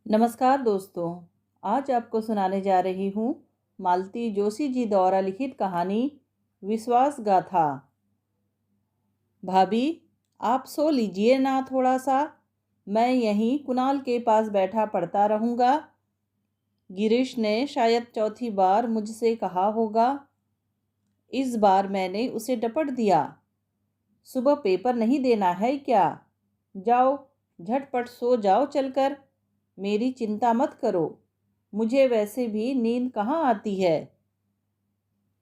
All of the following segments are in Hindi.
नमस्कार दोस्तों। आज आपको सुनाने जा रही हूँ मालती जोशी जी द्वारा लिखित कहानी विश्वासगाथा। भाभी, आप सो लीजिए ना थोड़ा सा, मैं यहीं कुणाल के पास बैठा पढ़ता रहूँगा। गिरीश ने शायद चौथी बार मुझसे कहा होगा। इस बार मैंने उसे डपट दिया। सुबह पेपर नहीं देना है क्या? जाओ, झटपट सो जाओ चलकर। मेरी चिंता मत करो, मुझे वैसे भी नींद कहाँ आती है।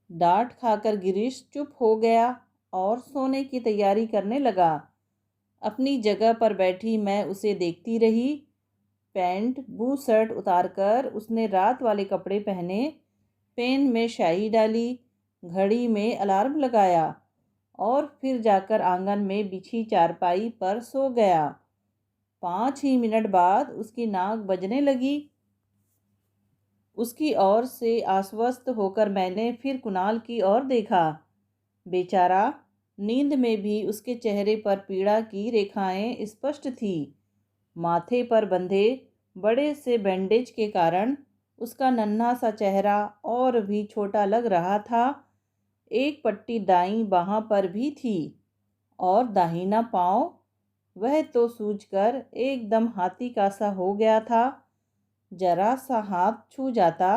डांट खाकर गिरीश चुप हो गया और सोने की तैयारी करने लगा। अपनी जगह पर बैठी मैं उसे देखती रही। पैंट बूट शर्ट उतारकर उसने रात वाले कपड़े पहने, पेन में स्याही डाली, घड़ी में अलार्म लगाया और फिर जाकर आंगन में बिछी चारपाई पर सो गया। 5 ही मिनट बाद उसकी नाक बजने लगी। उसकी ओर से आश्वस्त होकर मैंने फिर कुणाल की ओर देखा। बेचारा, नींद में भी उसके चेहरे पर पीड़ा की रेखाएं स्पष्ट थी। माथे पर बंधे बड़े से बैंडेज के कारण उसका नन्हा सा चेहरा और भी छोटा लग रहा था। एक पट्टी दाईं बाह पर भी थी और दाहिना पाँव, वह तो सूजकर एकदम हाथी का सा हो गया था। जरा सा हाथ छू जाता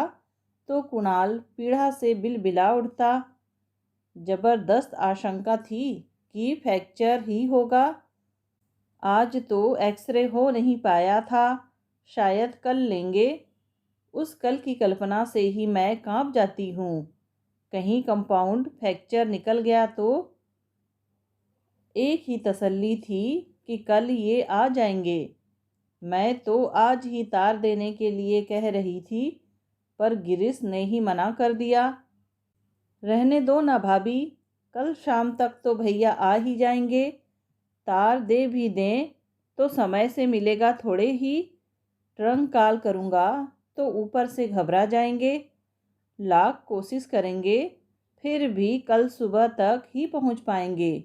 तो कुणाल पीड़ा से बिलबिला उठता। जबरदस्त आशंका थी कि फ्रैक्चर ही होगा। आज तो एक्सरे हो नहीं पाया था, शायद कल लेंगे। उस कल की कल्पना से ही मैं कांप जाती हूँ। कहीं कंपाउंड फ्रैक्चर निकल गया तो। एक ही तसल्ली थी कि कल ये आ जाएंगे। मैं तो आज ही तार देने के लिए कह रही थी, पर गिरीश ने ही मना कर दिया। रहने दो ना भाभी, कल शाम तक तो भैया आ ही जाएंगे। तार दे भी दें तो समय से मिलेगा थोड़े ही। ट्रंक कॉल करूँगा तो ऊपर से घबरा जाएंगे। लाख कोशिश करेंगे फिर भी कल सुबह तक ही पहुँच पाएंगे।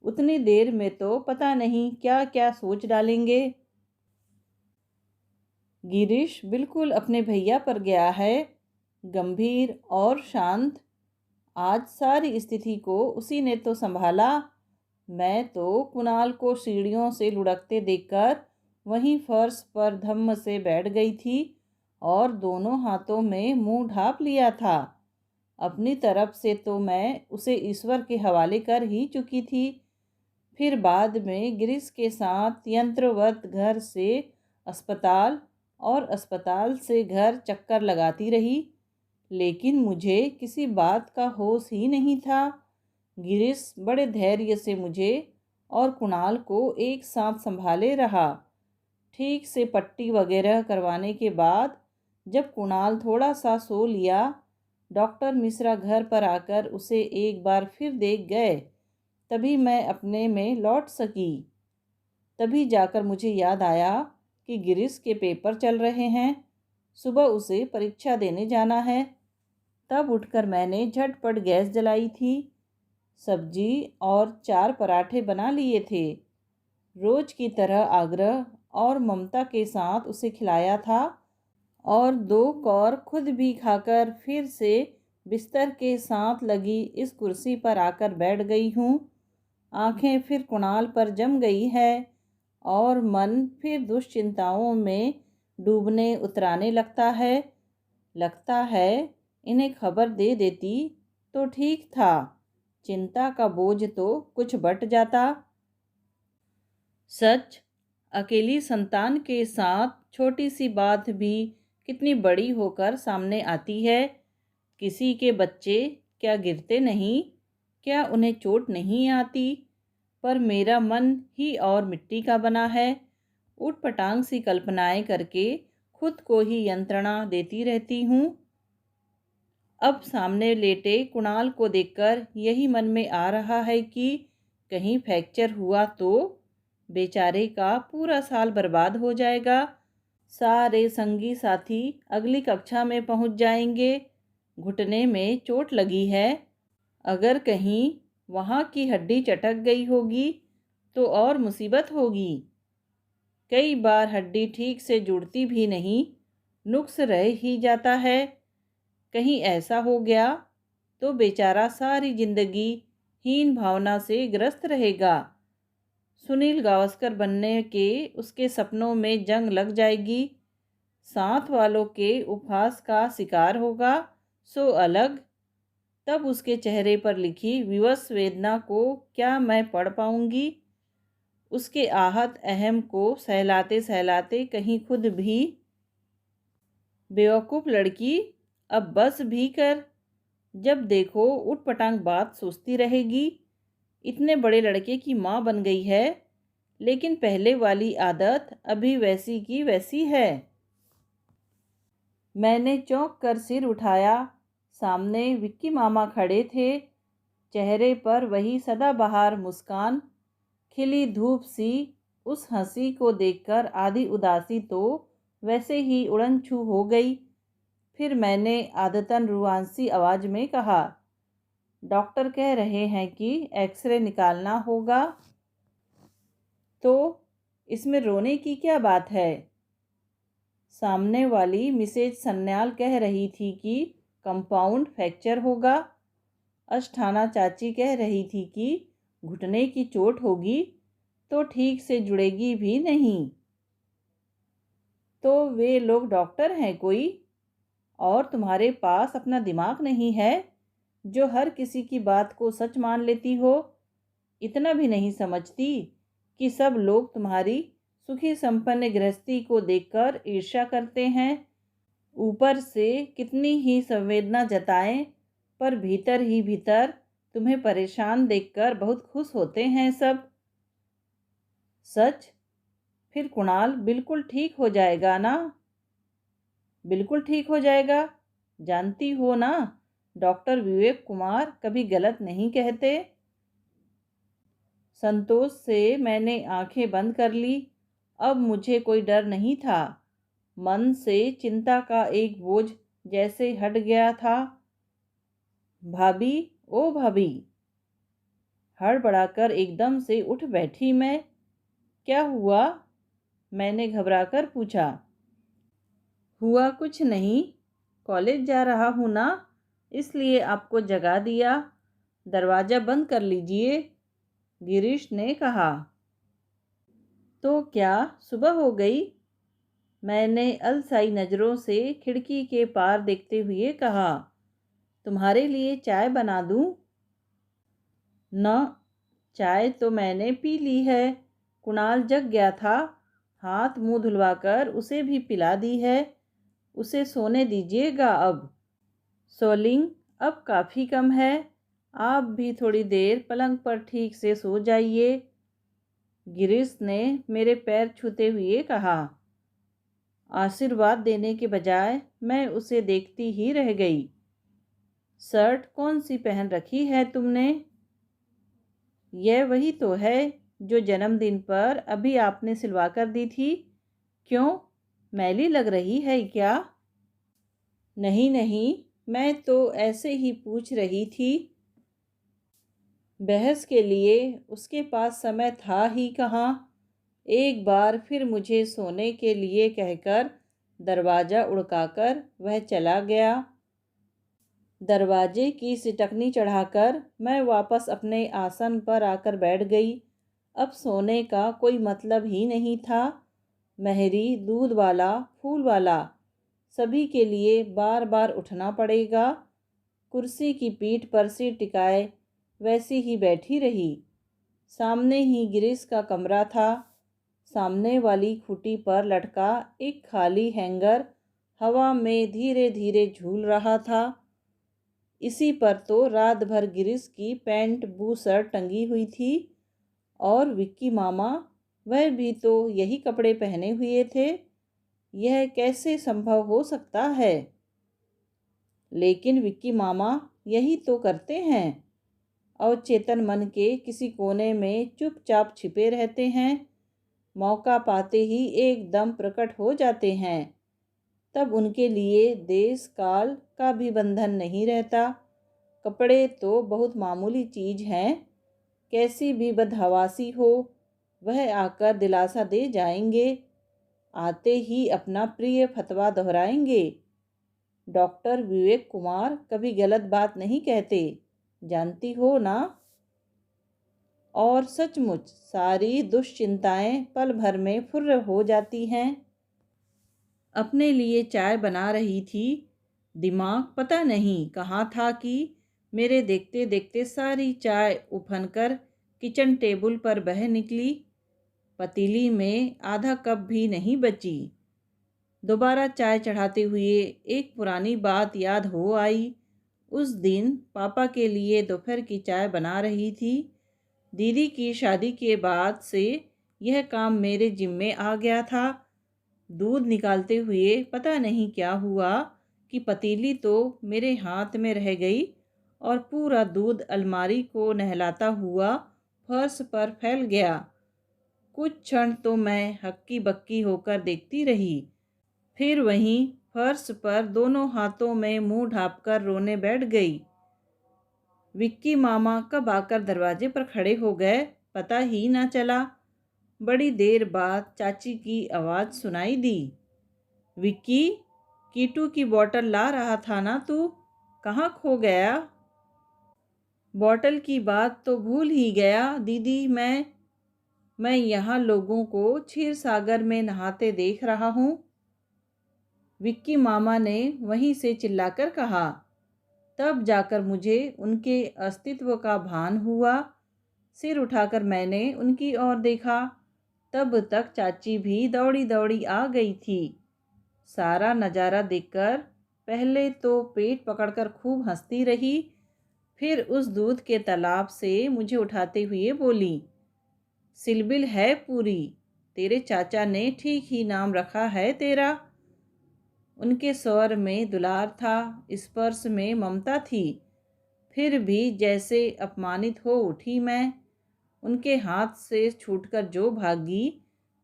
उतनी देर में तो पता नहीं क्या क्या सोच डालेंगे। गिरीश बिल्कुल अपने भैया पर गया है, गंभीर और शांत। आज सारी स्थिति को उसी ने तो संभाला। मैं तो कुणाल को सीढ़ियों से लुढ़कते देखकर वहीं फर्श पर धम्म से बैठ गई थी और दोनों हाथों में मुंह ढाँप लिया था। अपनी तरफ से तो मैं उसे ईश्वर के हवाले कर ही चुकी थी। फिर बाद में गिरीश के साथ यंत्रवत घर से अस्पताल और अस्पताल से घर चक्कर लगाती रही, लेकिन मुझे किसी बात का होश ही नहीं था। गिरीश बड़े धैर्य से मुझे और कुणाल को एक साथ संभाले रहा। ठीक से पट्टी वगैरह करवाने के बाद जब कुणाल थोड़ा सा सो लिया, डॉक्टर मिश्रा घर पर आकर उसे एक बार फिर देख गए। तभी मैं अपने में लौट सकी। तभी जाकर मुझे याद आया कि गिरीश के पेपर चल रहे हैं, सुबह उसे परीक्षा देने जाना है। तब उठकर मैंने झटपट गैस जलाई थी, सब्जी और 4 पराठे बना लिए थे। रोज की तरह आग्रह और ममता के साथ उसे खिलाया था और 2 कौर खुद भी खाकर फिर से बिस्तर के साथ लगी इस कुर्सी पर आकर बैठ गई हूँ। आंखें फिर कुणाल पर जम गई है और मन फिर दुश्चिंताओं में डूबने उतराने लगता है। लगता है इन्हें खबर दे देती तो ठीक था, चिंता का बोझ तो कुछ बट जाता। सच, अकेली संतान के साथ छोटी सी बात भी कितनी बड़ी होकर सामने आती है। किसी के बच्चे क्या गिरते नहीं, क्या उन्हें चोट नहीं आती? पर मेरा मन ही और मिट्टी का बना है। ऊटपटांग सी कल्पनाएं करके खुद को ही यंत्रणा देती रहती हूँ। अब सामने लेटे कुणाल को देखकर यही मन में आ रहा है कि कहीं फ्रैक्चर हुआ तो बेचारे का पूरा साल बर्बाद हो जाएगा। सारे संगी साथी अगली कक्षा में पहुंच जाएंगे। घुटने में चोट लगी है, अगर कहीं वहाँ की हड्डी चटक गई होगी तो और मुसीबत होगी। कई बार हड्डी ठीक से जुड़ती भी नहीं, नुक्स रह ही जाता है। कहीं ऐसा हो गया तो बेचारा सारी जिंदगी हीन भावना से ग्रस्त रहेगा। सुनील गावस्कर बनने के उसके सपनों में जंग लग जाएगी। साथ वालों के उपहास का शिकार होगा सो अलग। तब उसके चेहरे पर लिखी विवश वेदना को क्या मैं पढ़ पाऊंगी? उसके आहत अहम को सहलाते सहलाते कहीं खुद भी, बेवकूफ़ लड़की, अब बस भी कर। जब देखो उटपटांग बात सोचती रहेगी। इतने बड़े लड़के की माँ बन गई है, लेकिन पहले वाली आदत अभी वैसी की वैसी है। मैंने चौंक कर सिर उठाया। सामने विक्की मामा खड़े थे, चेहरे पर वही सदाबहार मुस्कान। खिली धूप सी उस हंसी को देखकर आधी उदासी तो वैसे ही उड़न छू हो गई। फिर मैंने आदतन रुआंसी आवाज़ में कहा, डॉक्टर कह रहे हैं कि एक्सरे निकालना होगा। तो इसमें रोने की क्या बात है? सामने वाली मिसेज सन्याल कह रही थी कि कंपाउंड फ्रैक्चर होगा। अष्ठाना चाची कह रही थी कि घुटने की चोट होगी तो ठीक से जुड़ेगी भी नहीं। तो वे लोग डॉक्टर हैं कोई? और तुम्हारे पास अपना दिमाग नहीं है जो हर किसी की बात को सच मान लेती हो? इतना भी नहीं समझती कि सब लोग तुम्हारी सुखी संपन्न गृहस्थी को देखकर ईर्ष्या करते हैं। ऊपर से कितनी ही संवेदना जताएं, पर भीतर ही भीतर तुम्हें परेशान देखकर बहुत खुश होते हैं सब। सच? फिर कुणाल बिल्कुल ठीक हो जाएगा ना? बिल्कुल ठीक हो जाएगा। जानती हो ना, डॉक्टर विवेक कुमार कभी गलत नहीं कहते। संतोष से मैंने आंखें बंद कर ली। अब मुझे कोई डर नहीं था। मन से चिंता का एक बोझ जैसे हट गया था। भाभी, ओ भाभी! हड़बड़ाकर एकदम से उठ बैठी मैं। क्या हुआ? मैंने घबराकर पूछा। हुआ कुछ नहीं, कॉलेज जा रहा हूँ ना, इसलिए आपको जगा दिया। दरवाज़ा बंद कर लीजिए, गिरीश ने कहा। तो क्या सुबह हो गई? मैंने अलसाई नज़रों से खिड़की के पार देखते हुए कहा। तुम्हारे लिए चाय बना दूँ? न, चाय तो मैंने पी ली है। कुणाल जग गया था, हाथ मुंह धुलवाकर उसे भी पिला दी है। उसे सोने दीजिएगा अब। सोलिंग अब काफ़ी कम है, आप भी थोड़ी देर पलंग पर ठीक से सो जाइए, गिरीश ने मेरे पैर छूते हुए कहा। आशीर्वाद देने के बजाय मैं उसे देखती ही रह गई। शर्ट कौन सी पहन रखी है तुमने? यह वही तो है जो जन्मदिन पर अभी आपने सिलवा कर दी थी। क्यों, मैली लग रही है क्या? नहीं नहीं, मैं तो ऐसे ही पूछ रही थी। बहस के लिए उसके पास समय था ही कहाँ। एक बार फिर मुझे सोने के लिए कहकर दरवाज़ा उड़काकर वह चला गया। दरवाजे की सिटकनी चढ़ाकर मैं वापस अपने आसन पर आकर बैठ गई। अब सोने का कोई मतलब ही नहीं था। मेहरी, दूध वाला, फूल वाला, सभी के लिए बार बार उठना पड़ेगा। कुर्सी की पीठ पर सिर टिकाए वैसी ही बैठी रही। सामने ही गिरीश का कमरा था। सामने वाली खूंटी पर लटका एक खाली हैंगर हवा में धीरे धीरे झूल रहा था। इसी पर तो रात भर गिरीश की पैंट बू शर्ट टंगी हुई थी। और विक्की मामा, वह भी तो यही कपड़े पहने हुए थे। यह कैसे संभव हो सकता है? लेकिन विक्की मामा यही तो करते हैं। अवचेतन मन के किसी कोने में चुपचाप छिपे रहते हैं, मौका पाते ही एकदम प्रकट हो जाते हैं। तब उनके लिए देश काल का भी बंधन नहीं रहता। कपड़े तो बहुत मामूली चीज़ हैं, कैसी भी बदहवासी हो वह आकर दिलासा दे जाएंगे। आते ही अपना प्रिय फतवा दोहराएंगे। डॉक्टर विवेक कुमार कभी गलत बात नहीं कहते, जानती हो ना। और सचमुच सारी दुश्चिंताएं पल भर में फुर्र हो जाती हैं। अपने लिए चाय बना रही थी, दिमाग पता नहीं कहाँ था कि मेरे देखते देखते सारी चाय उफनकर किचन टेबल पर बह निकली। पतीली में आधा कप भी नहीं बची। दोबारा चाय चढ़ाते हुए एक पुरानी बात याद हो आई। उस दिन पापा के लिए दोपहर की चाय बना रही थी। दीदी की शादी के बाद से यह काम मेरे जिम्मे आ गया था। दूध निकालते हुए पता नहीं क्या हुआ कि पतीली तो मेरे हाथ में रह गई और पूरा दूध अलमारी को नहलाता हुआ फर्श पर फैल गया। कुछ क्षण तो मैं हक्की बक्की होकर देखती रही, फिर वहीं फर्श पर दोनों हाथों में मुंह ढांपकर रोने बैठ गई। विक्की मामा कब आकर दरवाजे पर खड़े हो गए पता ही ना चला। बड़ी देर बाद चाची की आवाज़ सुनाई दी, विक्की, कीटू की बोतल ला रहा था ना तू, कहाँ खो गया? बोतल की बात तो भूल ही गया दीदी। मैं यहाँ लोगों को क्षीर सागर में नहाते देख रहा हूँ, विक्की मामा ने वहीं से चिल्लाकर कहा। तब जाकर मुझे उनके अस्तित्व का भान हुआ। सिर उठाकर मैंने उनकी ओर देखा। तब तक चाची भी दौड़ी दौड़ी आ गई थी। सारा नज़ारा देखकर पहले तो पेट पकड़कर खूब हंसती रही, फिर उस दूध के तालाब से मुझे उठाते हुए बोली, सिलबिल है पूरी, तेरे चाचा ने ठीक ही नाम रखा है तेरा। उनके स्वर में दुलार था, स्पर्श में ममता थी। फिर भी जैसे अपमानित हो उठी मैं। उनके हाथ से छूटकर जो भागी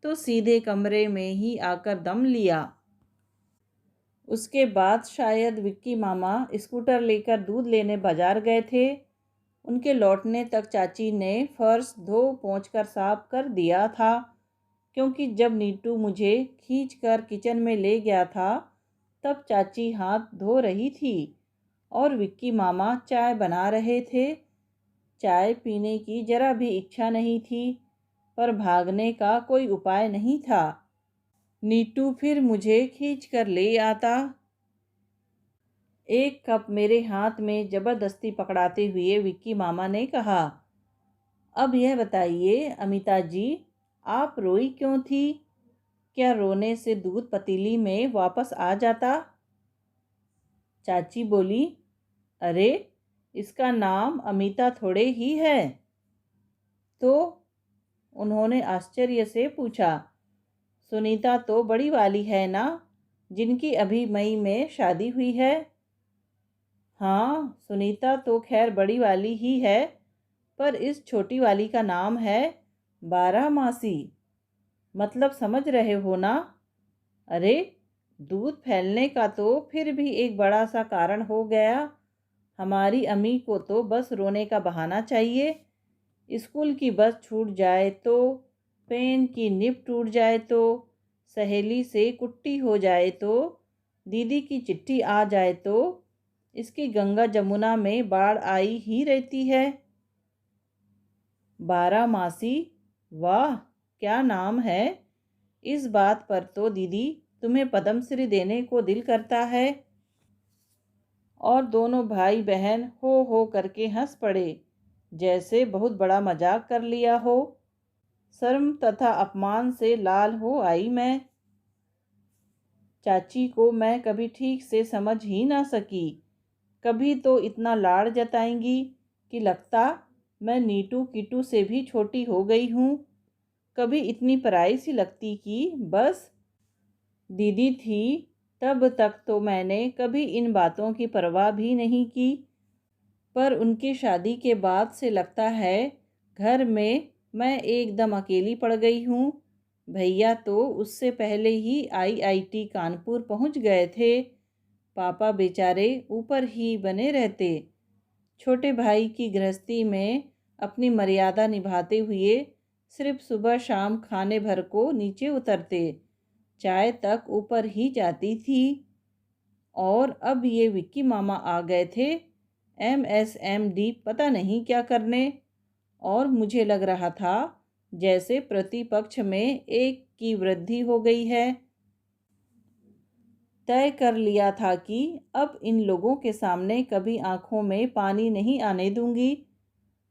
तो सीधे कमरे में ही आकर दम लिया। उसके बाद शायद विक्की मामा स्कूटर लेकर दूध लेने बाजार गए थे। उनके लौटने तक चाची ने फर्श धो पोंछ कर साफ कर दिया था, क्योंकि जब नीटू मुझे खींचकर किचन में ले गया था तब चाची हाथ धो रही थी और विक्की मामा चाय बना रहे थे। चाय पीने की जरा भी इच्छा नहीं थी, पर भागने का कोई उपाय नहीं था। नीटू फिर मुझे खींच कर ले आता। एक कप मेरे हाथ में जबरदस्ती पकड़ाते हुए विक्की मामा ने कहा, अब यह बताइए अमिता जी, आप रोई क्यों थी? क्या रोने से दूध पतीली में वापस आ जाता? चाची बोली, अरे इसका नाम अमिता थोड़े ही है। तो? उन्होंने आश्चर्य से पूछा। सुनीता तो बड़ी वाली है ना, जिनकी अभी मई में शादी हुई है। हाँ, सुनीता तो खैर बड़ी वाली ही है, पर इस छोटी वाली का नाम है बारहमासी। मतलब समझ रहे हो ना? अरे, दूध फैलने का तो फिर भी एक बड़ा सा कारण हो गया। हमारी अम्मी को तो बस रोने का बहाना चाहिए। स्कूल की बस छूट जाए तो, पेन की निब टूट जाए तो, सहेली से कुट्टी हो जाए तो, दीदी की चिट्ठी आ जाए तो, इसकी गंगा जमुना में बाढ़ आई ही रहती है। बारहमासी, वाह क्या नाम है। इस बात पर तो दीदी तुम्हें पद्मश्री देने को दिल करता है। और दोनों भाई बहन हो करके हंस पड़े, जैसे बहुत बड़ा मजाक कर लिया हो। शर्म तथा अपमान से लाल हो आई मैं। चाची को मैं कभी ठीक से समझ ही ना सकी। कभी तो इतना लाड़ जताएंगी कि लगता मैं नीटू कीटू से भी छोटी हो गई हूँ। कभी इतनी पराई सी लगती कि बस दीदी थी। तब तक तो मैंने कभी इन बातों की परवाह भी नहीं की, पर उनकी शादी के बाद से लगता है घर में मैं एकदम अकेली पड़ गई हूँ। भैया तो उससे पहले ही आईआईटी कानपुर पहुँच गए थे। पापा बेचारे ऊपर ही बने रहते। छोटे भाई की गृहस्थी में अपनी मर्यादा निभाते हुए सिर्फ सुबह शाम खाने भर को नीचे उतरते, चाय तक ऊपर ही जाती थी। और अब ये विक्की मामा आ गए थे MSMD पता नहीं क्या करने। और मुझे लग रहा था जैसे प्रतिपक्ष में एक की वृद्धि हो गई है। तय कर लिया था कि अब इन लोगों के सामने कभी आंखों में पानी नहीं आने दूंगी।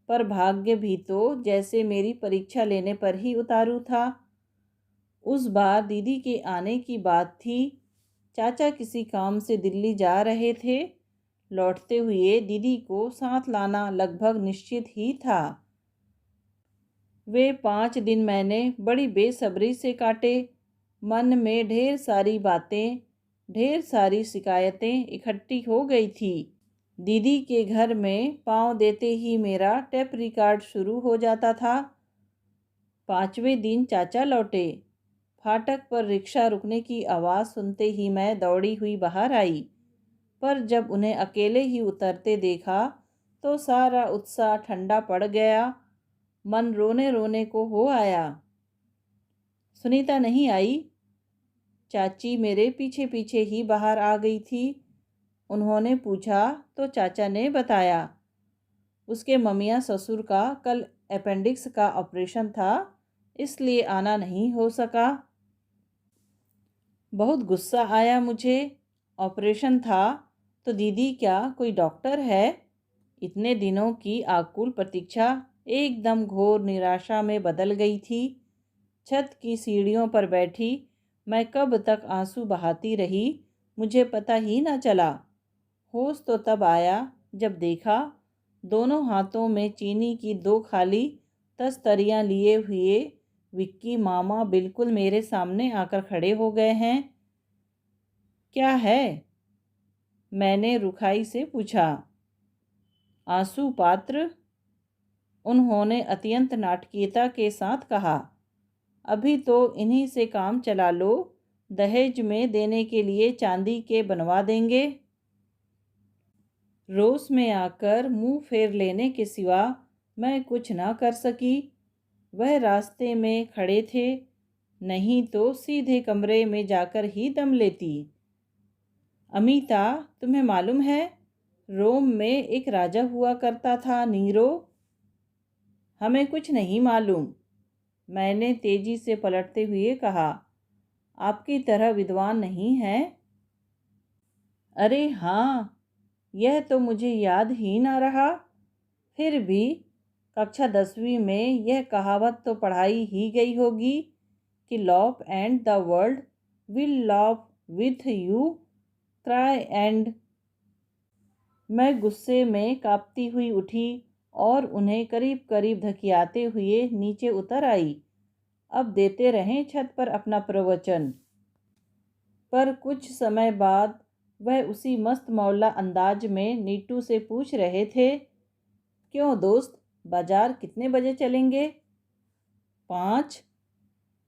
पर भाग्य भी तो जैसे मेरी परीक्षा लेने पर ही उतारू था। उस बार दीदी के आने की बात थी। चाचा किसी काम से दिल्ली जा रहे थे। लौटते हुए दीदी को साथ लाना लगभग निश्चित ही था। वे 5 दिन मैंने बड़ी बेसब्री से काटे। मन में ढेर सारी बातें, ढेर सारी शिकायतें इकट्ठी हो गई थी। दीदी के घर में पाँव देते ही मेरा टेप रिकॉर्ड शुरू हो जाता था। 5वें दिन चाचा लौटे। फाटक पर रिक्शा रुकने की आवाज़ सुनते ही मैं दौड़ी हुई बाहर आई। पर जब उन्हें अकेले ही उतरते देखा तो सारा उत्साह ठंडा पड़ गया। मन रोने रोने को हो आया। सुनीता नहीं आई। चाची मेरे पीछे पीछे ही बाहर आ गई थी। उन्होंने पूछा तो चाचा ने बताया, उसके ममिया ससुर का कल अपेंडिक्स का ऑपरेशन था, इसलिए आना नहीं हो सका। बहुत गुस्सा आया मुझे। ऑपरेशन था तो दीदी क्या कोई डॉक्टर है? इतने दिनों की आकुल प्रतीक्षा एकदम घोर निराशा में बदल गई थी। छत की सीढ़ियों पर बैठी मैं कब तक आंसू बहाती रही, मुझे पता ही न चला। होश तो तब आया जब देखा दोनों हाथों में चीनी की 2 खाली तस्तरियाँ लिए हुए विक्की मामा बिल्कुल मेरे सामने आकर खड़े हो गए हैं। क्या है? मैंने रुखाई से पूछा। आंसू पात्र, उन्होंने अत्यंत नाटकीयता के साथ कहा। अभी तो इन्हीं से काम चला लो, दहेज में देने के लिए चांदी के बनवा देंगे। रोष में आकर मुंह फेर लेने के सिवा मैं कुछ ना कर सकी। वह रास्ते में खड़े थे, नहीं तो सीधे कमरे में जाकर ही दम लेती। अमीता, तुम्हें मालूम है रोम में एक राजा हुआ करता था, नीरो? हमें कुछ नहीं मालूम, मैंने तेजी से पलटते हुए कहा। आपकी तरह विद्वान नहीं है? अरे हाँ, यह तो मुझे याद ही ना रहा। फिर भी कक्षा 10वीं में यह कहावत तो पढ़ाई ही गई होगी कि love and the world will love with you, cry and. मैं गुस्से में कांपती हुई उठी और उन्हें करीब करीब धकियाते हुए नीचे उतर आई। अब देते रहें छत पर अपना प्रवचन। पर कुछ समय बाद वह उसी मस्त मौला अंदाज में नीटू से पूछ रहे थे, क्यों दोस्त, बाजार कितने बजे चलेंगे? 5।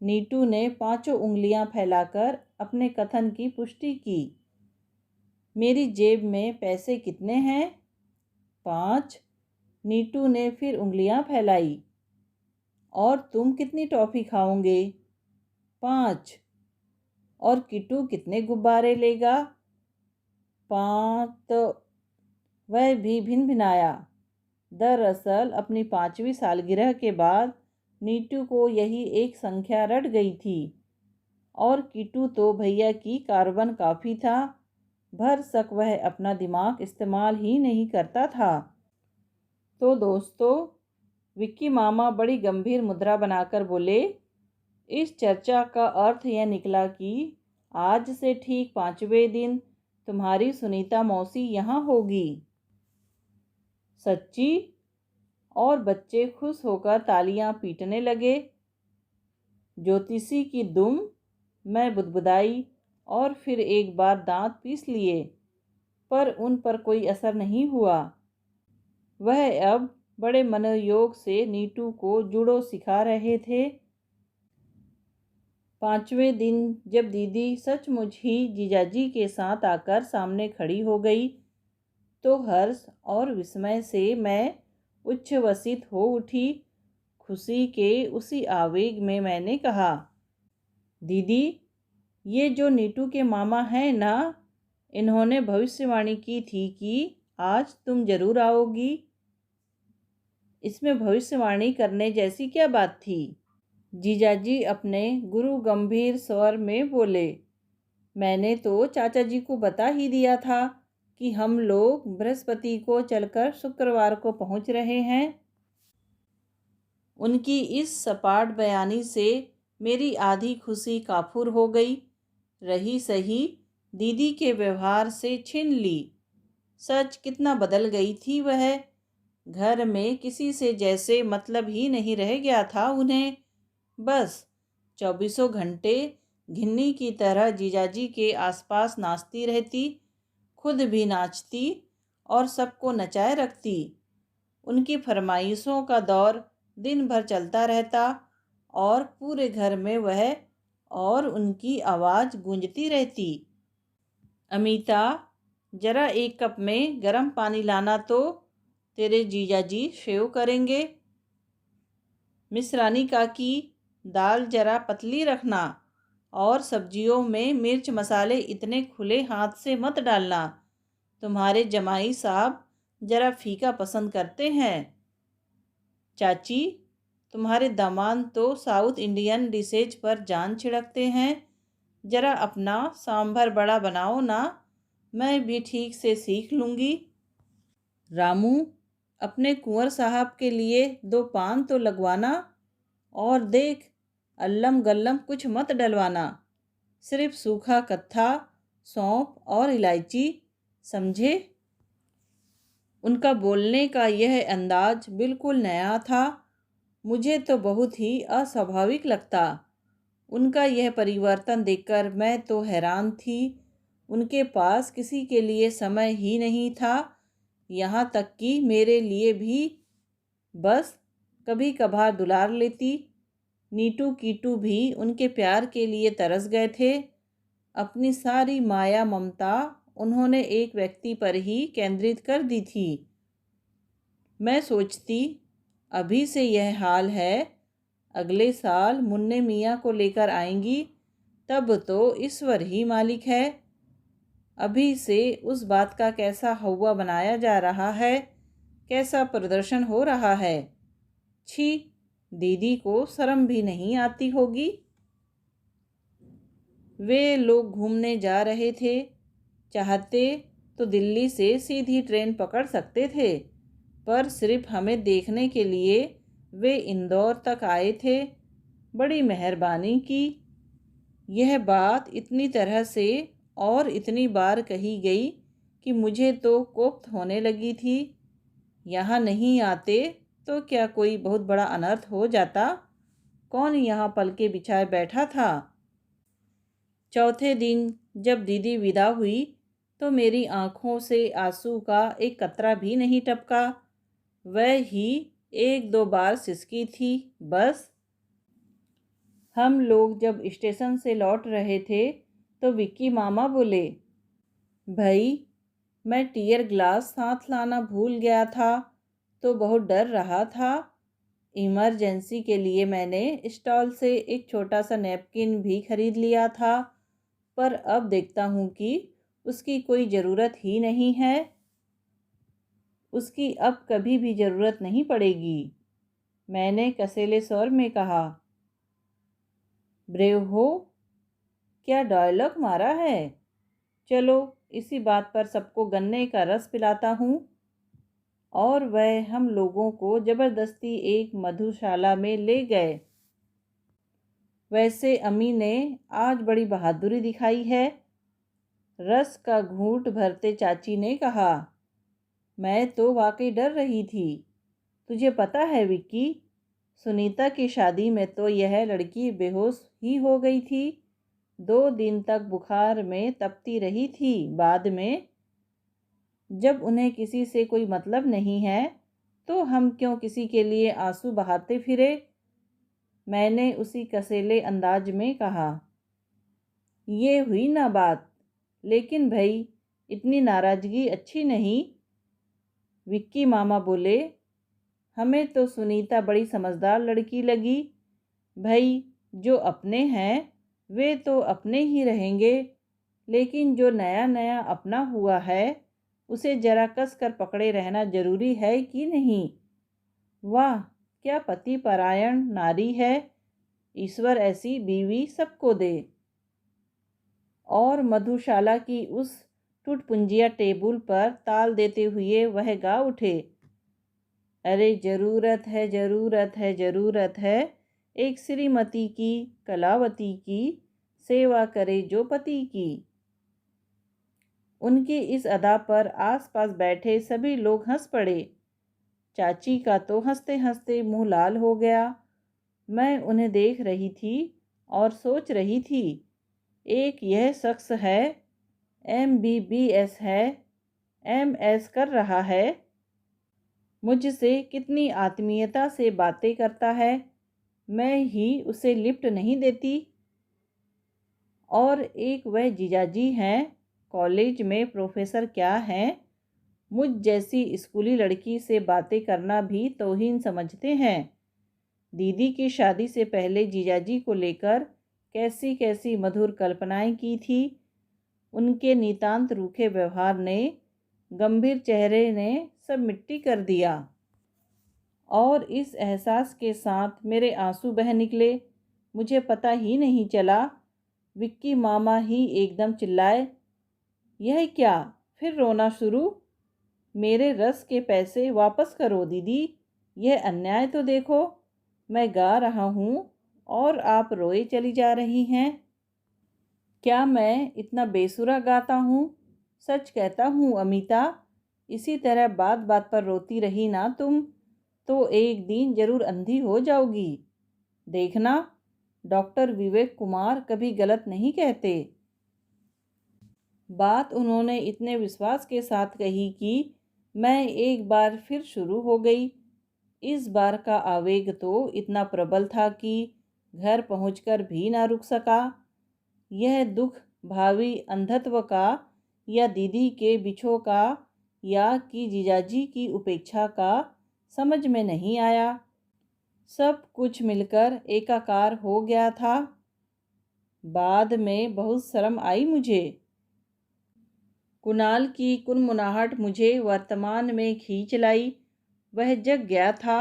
नीटू ने 5 उंगलियां फैलाकर अपने कथन की पुष्टि की। मेरी जेब में पैसे कितने हैं? 5। नीटू ने फिर उंगलियां फैलाई। और तुम कितनी टॉफ़ी खाओगे? 5। और किट्टू कितने गुब्बारे लेगा? 5। तो वह भी भिनभिनाया। दरअसल अपनी 5वीं सालगिरह के बाद नीटू को यही एक संख्या रट गई थी। और किट्टू तो भैया की कार्बन काफ़ी था, भर सक वह अपना दिमाग इस्तेमाल ही नहीं करता था। तो दोस्तों, विक्की मामा बड़ी गंभीर मुद्रा बनाकर बोले, इस चर्चा का अर्थ यह निकला कि आज से ठीक 5वें दिन तुम्हारी सुनीता मौसी यहाँ होगी। सच्ची? और बच्चे खुश होकर तालियां पीटने लगे। ज्योतिषी की दुम, मैं बुदबुदाई और फिर एक बार दांत पीस लिए, पर उन पर कोई असर नहीं हुआ। वह अब बड़े मनोयोग से नीटू को जूडो सिखा रहे थे। 5वें दिन जब दीदी सचमुच ही जीजाजी के साथ आकर सामने खड़ी हो गई तो हर्ष और विस्मय से मैं उच्छ्वसित हो उठी। खुशी के उसी आवेग में मैंने कहा, दीदी, ये जो नीटू के मामा हैं ना, इन्होंने भविष्यवाणी की थी कि आज तुम जरूर आओगी। इसमें भविष्यवाणी करने जैसी क्या बात थी? जीजाजी अपने गुरु गंभीर स्वर में बोले, मैंने तो चाचा जी को बता ही दिया था कि हम लोग बृहस्पति को चलकर शुक्रवार को पहुंच रहे हैं। उनकी इस सपाट बयानी से मेरी आधी खुशी काफूर हो गई। रही सही दीदी के व्यवहार से छीन ली। सच कितना बदल गई थी वह। घर में किसी से जैसे मतलब ही नहीं रह गया था उन्हें। बस 24 घंटे घिन्नी की तरह जीजाजी के आसपास नाचती रहती, खुद भी नाचती और सबको नचाए रखती। उनकी फरमाइशों का दौर दिन भर चलता रहता और पूरे घर में वह और उनकी आवाज़ गूंजती रहती। अमीता, जरा एक कप में गर्म पानी लाना तो, तेरे जीजाजी शेव करेंगे। मिसरानी काकी, दाल जरा पतली रखना और सब्जियों में मिर्च मसाले इतने खुले हाथ से मत डालना। तुम्हारे जमाई साहब जरा फीका पसंद करते हैं। चाची, तुम्हारे दामाद तो साउथ इंडियन डिशेज पर जान छिड़कते हैं। जरा अपना सांभर बड़ा बनाओ ना, मैं भी ठीक से सीख लूँगी। रामू, अपने कुंवर साहब के लिए 2 पान तो लगवाना। और देख, अल्लम गल्लम कुछ मत डलवाना, सिर्फ सूखा कत्था, सौंफ और इलायची, समझे? उनका बोलने का यह अंदाज बिल्कुल नया था। मुझे तो बहुत ही अस्वाभाविक लगता। उनका यह परिवर्तन देखकर मैं तो हैरान थी। उनके पास किसी के लिए समय ही नहीं था, यहाँ तक कि मेरे लिए भी। बस कभी कभार दुलार लेती। नीटू कीटू भी उनके प्यार के लिए तरस गए थे। अपनी सारी माया ममता उन्होंने एक व्यक्ति पर ही केंद्रित कर दी थी। मैं सोचती, अभी से यह हाल है, अगले साल मुन्ने मियाँ को लेकर आएंगी, तब तो ईश्वर ही मालिक है। अभी से उस बात का कैसा हौवा बनाया जा रहा है, कैसा प्रदर्शन हो रहा है। छी, दीदी को शर्म भी नहीं आती होगी। वे लोग घूमने जा रहे थे। चाहते तो दिल्ली से सीधी ट्रेन पकड़ सकते थे, पर सिर्फ हमें देखने के लिए वे इंदौर तक आए थे। बड़ी मेहरबानी की। यह बात इतनी तरह से और इतनी बार कही गई कि मुझे तो कोफ्त होने लगी थी। यहाँ नहीं आते तो क्या कोई बहुत बड़ा अनर्थ हो जाता? कौन यहाँ पलके बिछाए बैठा था? चौथे दिन जब दीदी विदा हुई तो मेरी आंखों से आंसू का एक कतरा भी नहीं टपका। वह ही 1-2 बार सिसकी थी, बस। हम लोग जब स्टेशन से लौट रहे थे तो विक्की मामा बोले, भाई, मैं टीयर ग्लास साथ लाना भूल गया था तो बहुत डर रहा था। इमरजेंसी के लिए मैंने स्टॉल से एक छोटा सा नैपकिन भी खरीद लिया था, पर अब देखता हूँ कि उसकी कोई ज़रूरत ही नहीं है। उसकी अब कभी भी ज़रूरत नहीं पड़ेगी। मैंने कसेले स्वर में कहा। ब्रेव हो, क्या डायलॉग मारा है। चलो इसी बात पर सबको गन्ने का रस पिलाता हूँ। और वह हम लोगों को ज़बरदस्ती एक मधुशाला में ले गए। वैसे अम्मी ने आज बड़ी बहादुरी दिखाई है। रस का घूंट भरते चाची ने कहा, मैं तो वाकई डर रही थी। तुझे पता है विक्की, सुनीता की शादी में तो यह लड़की बेहोश ही हो गई थी। 2 दिन तक बुखार में तपती रही थी। बाद में जब उन्हें किसी से कोई मतलब नहीं है तो हम क्यों किसी के लिए आंसू बहाते फिरे। मैंने उसी कसेले अंदाज में कहा। ये हुई ना बात। लेकिन भाई, इतनी नाराज़गी अच्छी नहीं। विक्की मामा बोले, हमें तो सुनीता बड़ी समझदार लड़की लगी। भाई, जो अपने हैं वे तो अपने ही रहेंगे, लेकिन जो नया नया अपना हुआ है उसे जरा कस कर पकड़े रहना जरूरी है कि नहीं। वाह, क्या पति परायण नारी है। ईश्वर ऐसी बीवी सबको दे। और मधुशाला की उस टुटपुंजिया टेबुल पर ताल देते हुए वह गा उठे, अरे ज़रूरत है ज़रूरत है ज़रूरत है, एक श्रीमती की कलावती की, सेवा करे जो पति की। उनकी इस अदा पर आसपास बैठे सभी लोग हंस पड़े। चाची का तो हंसते हंसते मुंह लाल हो गया। मैं उन्हें देख रही थी और सोच रही थी, एक यह शख्स है, MBBS है, MS कर रहा है, मुझसे कितनी आत्मीयता से बातें करता है, मैं ही उसे लिफ्ट नहीं देती। और एक वह जीजाजी हैं, कॉलेज में प्रोफेसर क्या हैं, मुझ जैसी स्कूली लड़की से बातें करना भी तौहीन समझते हैं। दीदी की शादी से पहले जीजाजी को लेकर कैसी कैसी मधुर कल्पनाएं की थी। उनके नितांत रूखे व्यवहार ने, गंभीर चेहरे ने सब मिट्टी कर दिया। और इस एहसास के साथ मेरे आंसू बह निकले। मुझे पता ही नहीं चला। विक्की मामा ही एकदम चिल्लाए, यह क्या, फिर रोना शुरू। मेरे रस के पैसे वापस करो दीदी, यह अन्याय तो देखो। मैं गा रहा हूँ और आप रोए चली जा रही हैं। क्या मैं इतना बेसुरा गाता हूँ? सच कहता हूँ अमीता, इसी तरह बात बात पर रोती रही ना तुम, तो एक दिन जरूर अंधी हो जाओगी। देखना, डॉक्टर विवेक कुमार कभी गलत नहीं कहते। बात उन्होंने इतने विश्वास के साथ कही कि मैं एक बार फिर शुरू हो गई। इस बार का आवेग तो इतना प्रबल था कि घर पहुंचकर भी ना रुक सका। यह दुख भावी अंधत्व का, या दीदी के बिछो का, या कि जीजाजी की उपेक्षा का, समझ में नहीं आया। सब कुछ मिलकर एकाकार हो गया था। बाद में बहुत शर्म आई मुझे। कुणाल की कुनमुनाहट मुझे वर्तमान में खींच लाई। वह जग गया था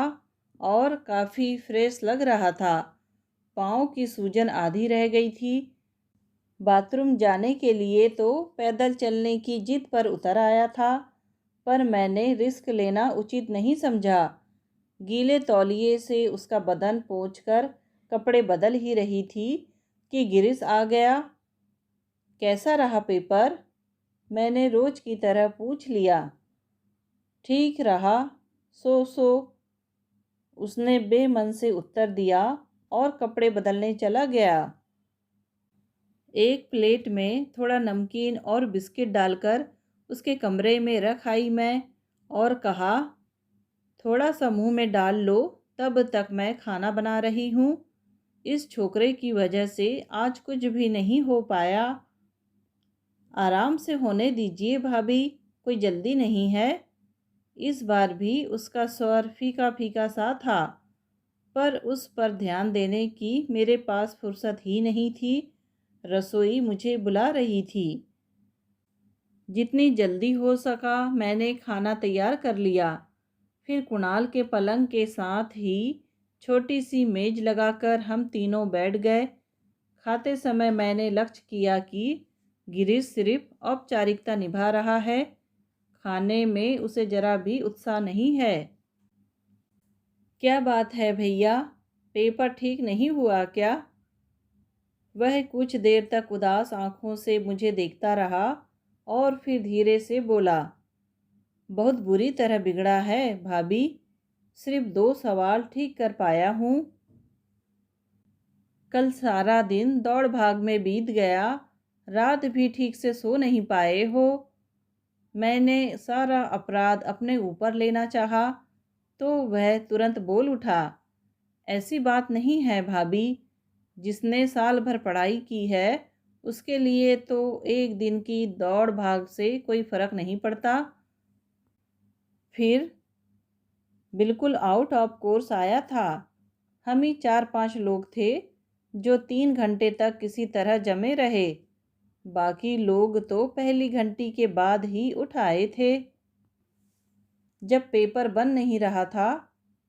और काफ़ी फ्रेश लग रहा था। पाँव की सूजन आधी रह गई थी। बाथरूम जाने के लिए तो पैदल चलने की जिद पर उतर आया था, पर मैंने रिस्क लेना उचित नहीं समझा। गीले तौलिए से उसका बदन पोंछकर कपड़े बदल ही रही थी कि गिरीश आ गया। कैसा रहा पेपर? मैंने रोज की तरह पूछ लिया। ठीक रहा, सो उसने बेमन से उत्तर दिया और कपड़े बदलने चला गया। एक प्लेट में थोड़ा नमकीन और बिस्किट डालकर उसके कमरे में रख आई मैं और कहा, थोड़ा सा मुंह में डाल लो, तब तक मैं खाना बना रही हूँ। इस छोकरे की वजह से आज कुछ भी नहीं हो पाया। आराम से होने दीजिए भाभी, कोई जल्दी नहीं है। इस बार भी उसका स्वर फीका फीका सा था, पर उस पर ध्यान देने की मेरे पास फुर्सत ही नहीं थी। रसोई मुझे बुला रही थी। जितनी जल्दी हो सका मैंने खाना तैयार कर लिया। फिर कुणाल के पलंग के साथ ही छोटी सी मेज लगाकर हम तीनों बैठ गए। खाते समय मैंने लक्ष्य किया कि गिरीश सिर्फ औपचारिकता निभा रहा है, खाने में उसे जरा भी उत्साह नहीं है। क्या बात है भैया, पेपर ठीक नहीं हुआ क्या? वह कुछ देर तक उदास आंखों से मुझे देखता रहा और फिर धीरे से बोला, बहुत बुरी तरह बिगड़ा है भाभी, सिर्फ 2 सवाल ठीक कर पाया हूँ। कल सारा दिन दौड़ भाग में बीत गया, रात भी ठीक से सो नहीं पाए हो। मैंने सारा अपराध अपने ऊपर लेना चाहा, तो वह तुरंत बोल उठा, ऐसी बात नहीं है भाभी, जिसने साल भर पढ़ाई की है उसके लिए तो एक दिन की दौड़ भाग से कोई फर्क नहीं पड़ता। फिर बिल्कुल आउट ऑफ कोर्स आया था। हम ही 4-5 लोग थे जो 3 घंटे तक किसी तरह जमे रहे। बाकी लोग तो पहली घंटी के बाद ही उठ आए थे। जब पेपर बन नहीं रहा था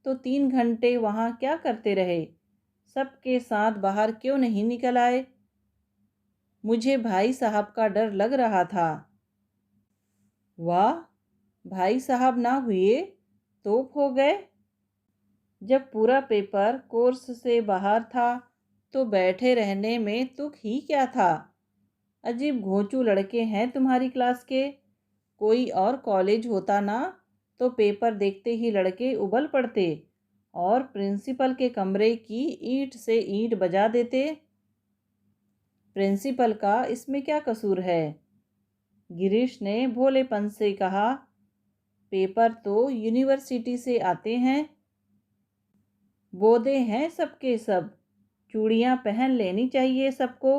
तो 3 घंटे वहाँ क्या करते रहे? सबके साथ बाहर क्यों नहीं निकल आए? मुझे भाई साहब का डर लग रहा था। वाह, भाई साहब ना हुए, तोप हो गए। जब पूरा पेपर कोर्स से बाहर था तो बैठे रहने में तुक ही क्या था? अजीब घोंचू लड़के हैं तुम्हारी क्लास के। कोई और कॉलेज होता ना तो पेपर देखते ही लड़के उबल पड़ते और प्रिंसिपल के कमरे की ईंट से ईंट बजा देते। प्रिंसिपल का इसमें क्या कसूर है? गिरीश ने भोलेपन से कहा। पेपर तो यूनिवर्सिटी से आते हैं। बोधे हैं सबके सब। चूड़ियाँ पहन लेनी चाहिए सबको।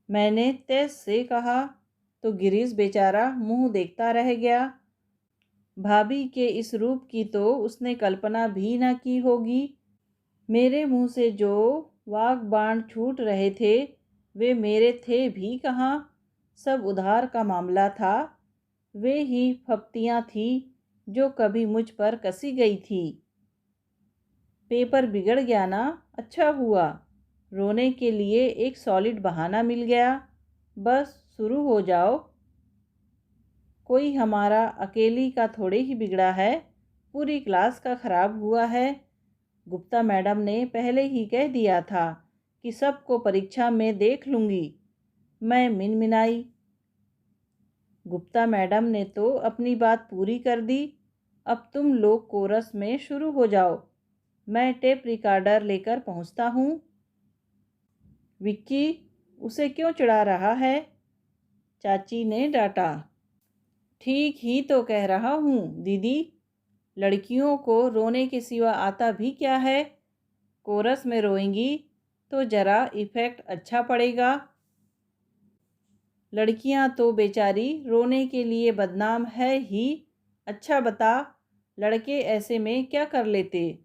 मैंने तेज से कहा तो गिरीश बेचारा मुंह देखता रह गया। भाभी के इस रूप की तो उसने कल्पना भी न की होगी। मेरे मुंह से जो वाग बाण छूट रहे थे वे मेरे थे भी कहाँ। सब उधार का मामला था। वे ही फप्तियाँ थी जो कभी मुझ पर कसी गई थी। पेपर बिगड़ गया ना, अच्छा हुआ। रोने के लिए एक सॉलिड बहाना मिल गया। बस शुरू हो जाओ। कोई हमारा अकेली का थोड़े ही बिगड़ा है, पूरी क्लास का खराब हुआ है। गुप्ता मैडम ने पहले ही कह दिया था कि सबको परीक्षा में देख लूँगी। मैं मिनमिनाई। गुप्ता मैडम ने तो अपनी बात पूरी कर दी। अब तुम लोग कोरस में शुरू हो जाओ। मैं टेप रिकॉर्डर लेकर पहुंचता हूँ। विक्की, उसे क्यों चिढ़ा रहा है? चाची ने डांटा। ठीक ही तो कह रहा हूँ दीदी। लड़कियों को रोने के सिवा आता भी क्या है? कोरस में रोएंगी तो जरा इफेक्ट अच्छा पड़ेगा। लड़कियां तो बेचारी रोने के लिए बदनाम है ही। अच्छा बता, लड़के ऐसे में क्या कर लेते?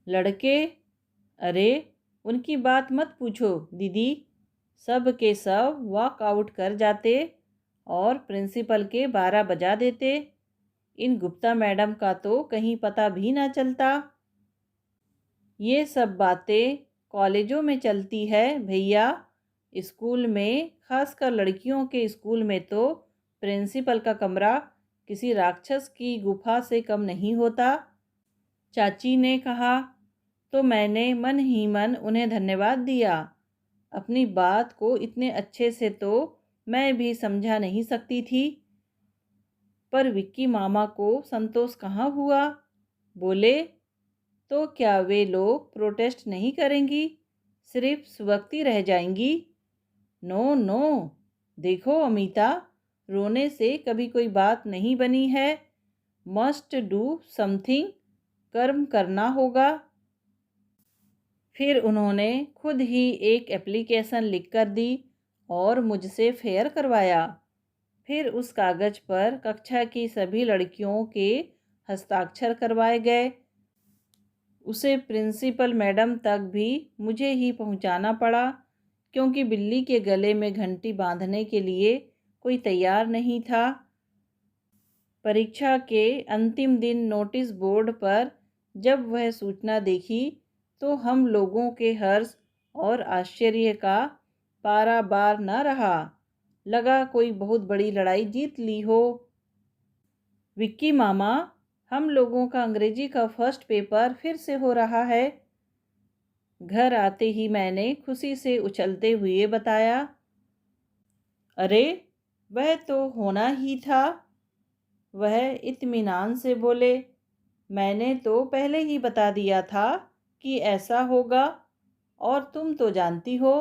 लड़के? अरे, उनकी बात मत पूछो दीदी। सब के सब वॉकआउट कर जाते और प्रिंसिपल के 12 बजा देते। इन गुप्ता मैडम का तो कहीं पता भी ना चलता। ये सब बातें कॉलेजों में चलती है भैया। स्कूल में, खासकर लड़कियों के स्कूल में तो प्रिंसिपल का कमरा किसी राक्षस की गुफा से कम नहीं होता। चाची ने कहा तो मैंने मन ही मन उन्हें धन्यवाद दिया। अपनी बात को इतने अच्छे से तो मैं भी समझा नहीं सकती थी। पर विक्की मामा को संतोष कहाँ हुआ। बोले, तो क्या वे लोग प्रोटेस्ट नहीं करेंगी, सिर्फ सुबकती रह जाएंगी? नो नो, देखो अमीता, रोने से कभी कोई बात नहीं बनी है। मस्ट डू समथिंग, कर्म करना होगा। फिर उन्होंने खुद ही एक एप्लीकेशन लिख कर दी और मुझसे फेयर करवाया। फिर उस कागज़ पर कक्षा की सभी लड़कियों के हस्ताक्षर करवाए गए। उसे प्रिंसिपल मैडम तक भी मुझे ही पहुंचाना पड़ा क्योंकि बिल्ली के गले में घंटी बांधने के लिए कोई तैयार नहीं था। परीक्षा के अंतिम दिन नोटिस बोर्ड पर जब वह सूचना देखी तो हम लोगों के हर्ष और आश्चर्य का पारावार न रहा। लगा कोई बहुत बड़ी लड़ाई जीत ली हो। विक्की मामा, हम लोगों का अंग्रेजी का फर्स्ट पेपर फिर से हो रहा है। घर आते ही मैंने खुशी से उछलते हुए बताया। अरे, वह तो होना ही था। वह इत्मीनान से बोले। मैंने तो पहले ही बता दिया था कि ऐसा होगा। और तुम तो जानती हो,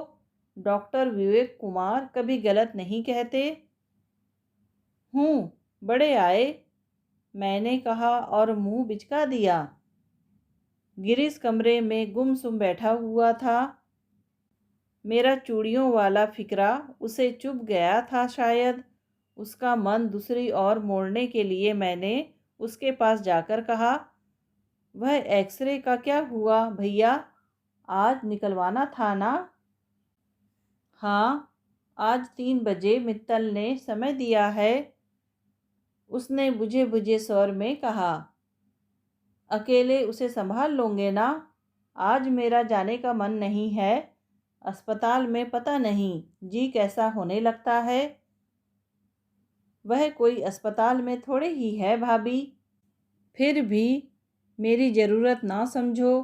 डॉक्टर विवेक कुमार कभी गलत नहीं कहते। बड़े आए, मैंने कहा और मुंह बिचका दिया। गिरीश कमरे में गुमसुम बैठा हुआ था। मेरा चूड़ियों वाला फिक्रा उसे चुभ गया था शायद। उसका मन दूसरी ओर मोड़ने के लिए मैंने उसके पास जाकर कहा, वह एक्सरे का क्या हुआ भैया? आज निकलवाना था ना? हाँ, आज 3 बजे मित्तल ने समय दिया है, उसने बुझे बुझे स्वर में कहा। अकेले उसे संभाल लोगे ना? आज मेरा जाने का मन नहीं है। अस्पताल में पता नहीं जी कैसा होने लगता है। वह कोई अस्पताल में थोड़े ही है भाभी। फिर भी मेरी ज़रूरत ना समझो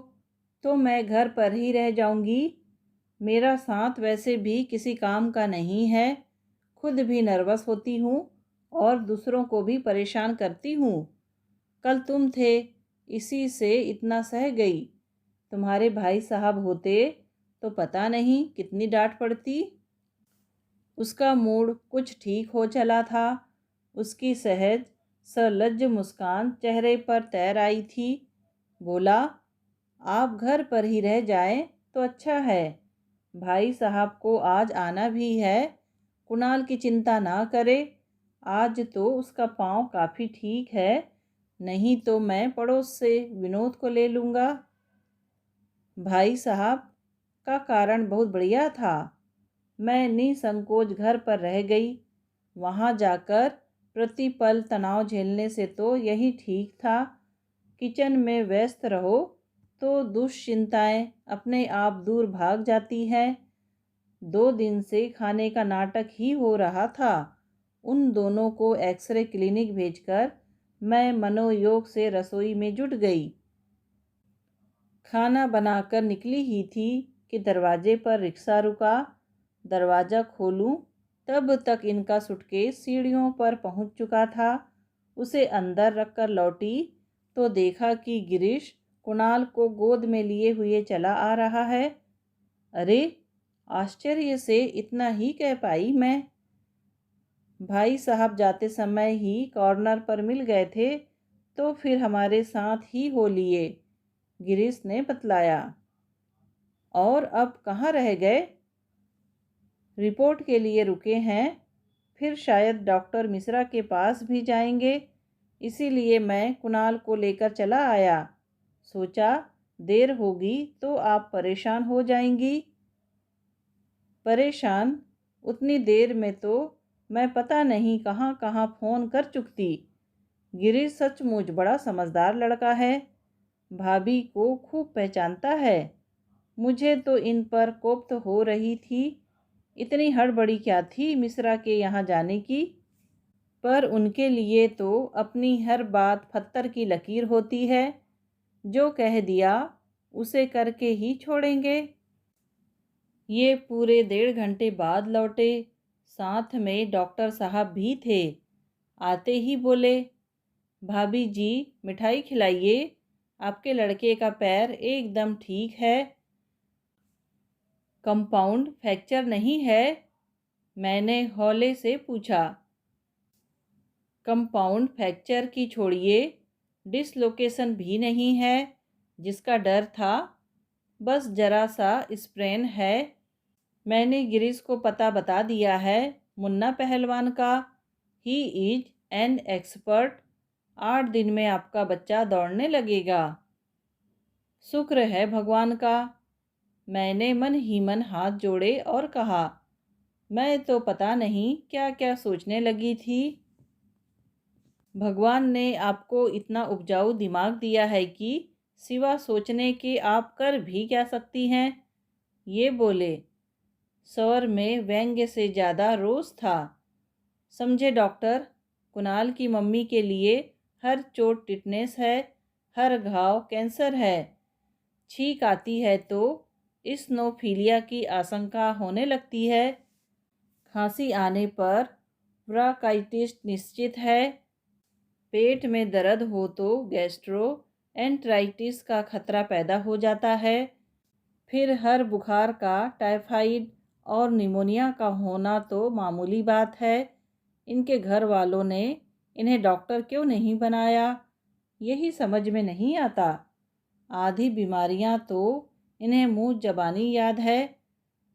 तो मैं घर पर ही रह जाऊंगी। मेरा साथ वैसे भी किसी काम का नहीं है। खुद भी नर्वस होती हूँ और दूसरों को भी परेशान करती हूँ। कल तुम थे, इसी से इतना सह गई। तुम्हारे भाई साहब होते तो पता नहीं कितनी डांट पड़ती। उसका मूड कुछ ठीक हो चला था। उसकी सहज सलज्ज मुस्कान चेहरे पर तैर आई थी। बोला, आप घर पर ही रह जाएं तो अच्छा है। भाई साहब को आज आना भी है। कुणाल की चिंता ना करे। आज तो उसका पाँव काफ़ी ठीक है, नहीं तो मैं पड़ोस से विनोद को ले लूँगा। भाई साहब का कारण बहुत बढ़िया था। मैं निसंकोच घर पर रह गई। वहाँ जाकर प्रतिपल तनाव झेलने से तो यही ठीक था। किचन में व्यस्त रहो तो दुश्चिंताएं अपने आप दूर भाग जाती हैं। 2 दिन से खाने का नाटक ही हो रहा था। उन दोनों को एक्सरे क्लिनिक भेजकर मैं मनोयोग से रसोई में जुट गई। खाना बनाकर निकली ही थी कि दरवाजे पर रिक्शा रुका। दरवाज़ा खोलूं तब तक इनका सूटकेस सीढ़ियों पर पहुंच चुका था। उसे अंदर रखकर लौटी तो देखा कि गिरीश कुणाल को गोद में लिए हुए चला आ रहा है। अरे, आश्चर्य से इतना ही कह पाई मैं। भाई साहब जाते समय ही कॉर्नर पर मिल गए थे तो फिर हमारे साथ ही हो लिए, गिरीश ने बतलाया। और अब कहाँ रह गए? रिपोर्ट के लिए रुके हैं, फिर शायद डॉक्टर मिश्रा के पास भी जाएंगे। इसीलिए मैं कुणाल को लेकर चला आया। सोचा देर होगी तो आप परेशान हो जाएंगी। परेशान? उतनी देर में तो मैं पता नहीं कहाँ कहाँ फ़ोन कर चुकती। गिरीश सचमुच बड़ा समझदार लड़का है। भाभी को खूब पहचानता है। मुझे तो इन पर कोफ्त हो रही थी। इतनी हड़बड़ी क्या थी मिश्रा के यहाँ जाने की? पर उनके लिए तो अपनी हर बात पत्थर की लकीर होती है। जो कह दिया उसे करके ही छोड़ेंगे। ये पूरे 1.5 घंटे बाद लौटे। साथ में डॉक्टर साहब भी थे। आते ही बोले, भाभी जी मिठाई खिलाइए, आपके लड़के का पैर एकदम ठीक है। कंपाउंड फ्रैक्चर नहीं है? मैंने हौले से पूछा। कंपाउंड फ्रैक्चर की छोड़िए, डिसलोकेशन भी नहीं है जिसका डर था। बस जरा सा स्प्रेन है। मैंने गिरीश को पता बता दिया है, मुन्ना पहलवान का। He is an expert. 8 दिन में आपका बच्चा दौड़ने लगेगा। शुक्र है भगवान का। मैंने मन ही मन हाथ जोड़े और कहा, मैं तो पता नहीं क्या क्या सोचने लगी थी। भगवान ने आपको इतना उपजाऊ दिमाग दिया है कि सिवा सोचने के आप कर भी क्या सकती हैं। ये बोले। स्वर में व्यंग्य से ज़्यादा रोष था। समझे डॉक्टर, कुणाल की मम्मी के लिए हर चोट टिटनेस है, हर घाव कैंसर है। छींक आती है तो इस्नोफीलिया की आशंका होने लगती है। खांसी आने पर ब्रांकाइटिस निश्चित है। पेट में दर्द हो तो गैस्ट्रो एंटराइटिस का खतरा पैदा हो जाता है। फिर हर बुखार का टाइफाइड और निमोनिया का होना तो मामूली बात है। इनके घर वालों ने इन्हें डॉक्टर क्यों नहीं बनाया, यही समझ में नहीं आता। आधी बीमारियां तो इन्हें मुंह ज़बानी याद है।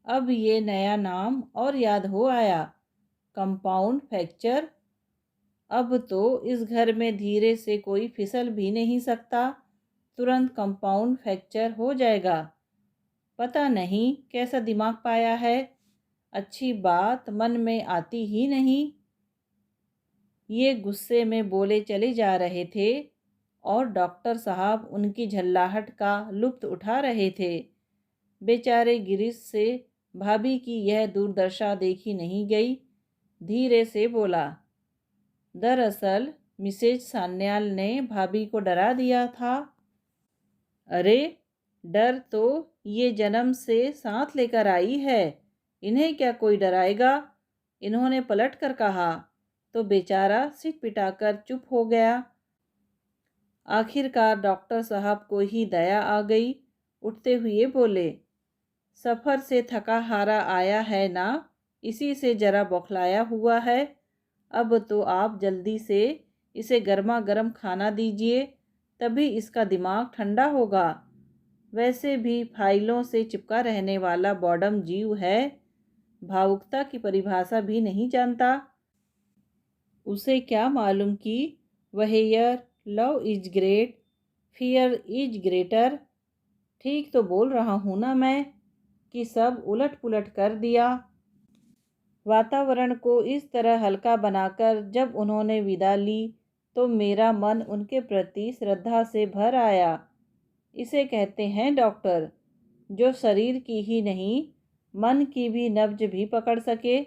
अब ये नया नाम और याद हो आया, कंपाउंड फ्रैक्चर। अब तो इस घर में धीरे से कोई फिसल भी नहीं सकता, तुरंत कंपाउंड फ्रैक्चर हो जाएगा। पता नहीं कैसा दिमाग पाया है, अच्छी बात मन में आती ही नहीं। ये गुस्से में बोले चले जा रहे थे और डॉक्टर साहब उनकी झल्लाहट का लुत्फ उठा रहे थे। बेचारे गिरीश से भाभी की यह दुर्दशा देखी नहीं गई। धीरे से बोला, दरअसल मिसेज सान्याल ने भाभी को डरा दिया था। अरे, डर तो ये जन्म से साथ लेकर आई है, इन्हें क्या कोई डराएगा। इन्होंने पलट कर कहा तो बेचारा सिट पिटाकर चुप हो गया। आखिरकार डॉक्टर साहब को ही दया आ गई। उठते हुए बोले, सफ़र से थका हारा आया है ना, इसी से ज़रा बौखलाया हुआ है। अब तो आप जल्दी से इसे गर्मा गर्म खाना दीजिए, तभी इसका दिमाग ठंडा होगा। वैसे भी फाइलों से चिपका रहने वाला बॉडम जीव है, भावुकता की परिभाषा भी नहीं जानता। उसे क्या मालूम कि where love is great, fear is greater. ठीक तो बोल रहा हूँ ना मैं, कि सब उलट पुलट कर दिया। वातावरण को इस तरह हल्का बनाकर जब उन्होंने विदा ली तो मेरा मन उनके प्रति श्रद्धा से भर आया। इसे कहते हैं डॉक्टर, जो शरीर की ही नहीं मन की भी नब्ज भी पकड़ सके।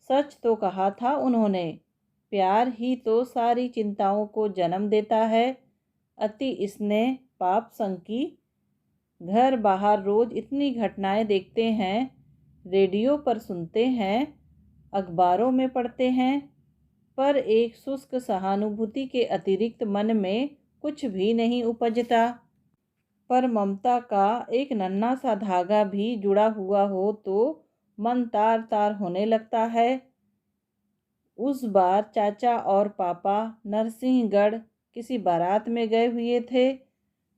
सच तो कहा था उन्होंने, प्यार ही तो सारी चिंताओं को जन्म देता है। अति स्नेह पाप संकी। घर बाहर रोज इतनी घटनाएं देखते हैं, रेडियो पर सुनते हैं, अखबारों में पढ़ते हैं, पर एक शुष्क सहानुभूति के अतिरिक्त मन में कुछ भी नहीं उपजता। पर ममता का एक नन्हा सा धागा भी जुड़ा हुआ हो तो मन तार तार होने लगता है। उस बार चाचा और पापा नरसिंहगढ़ किसी बारात में गए हुए थे।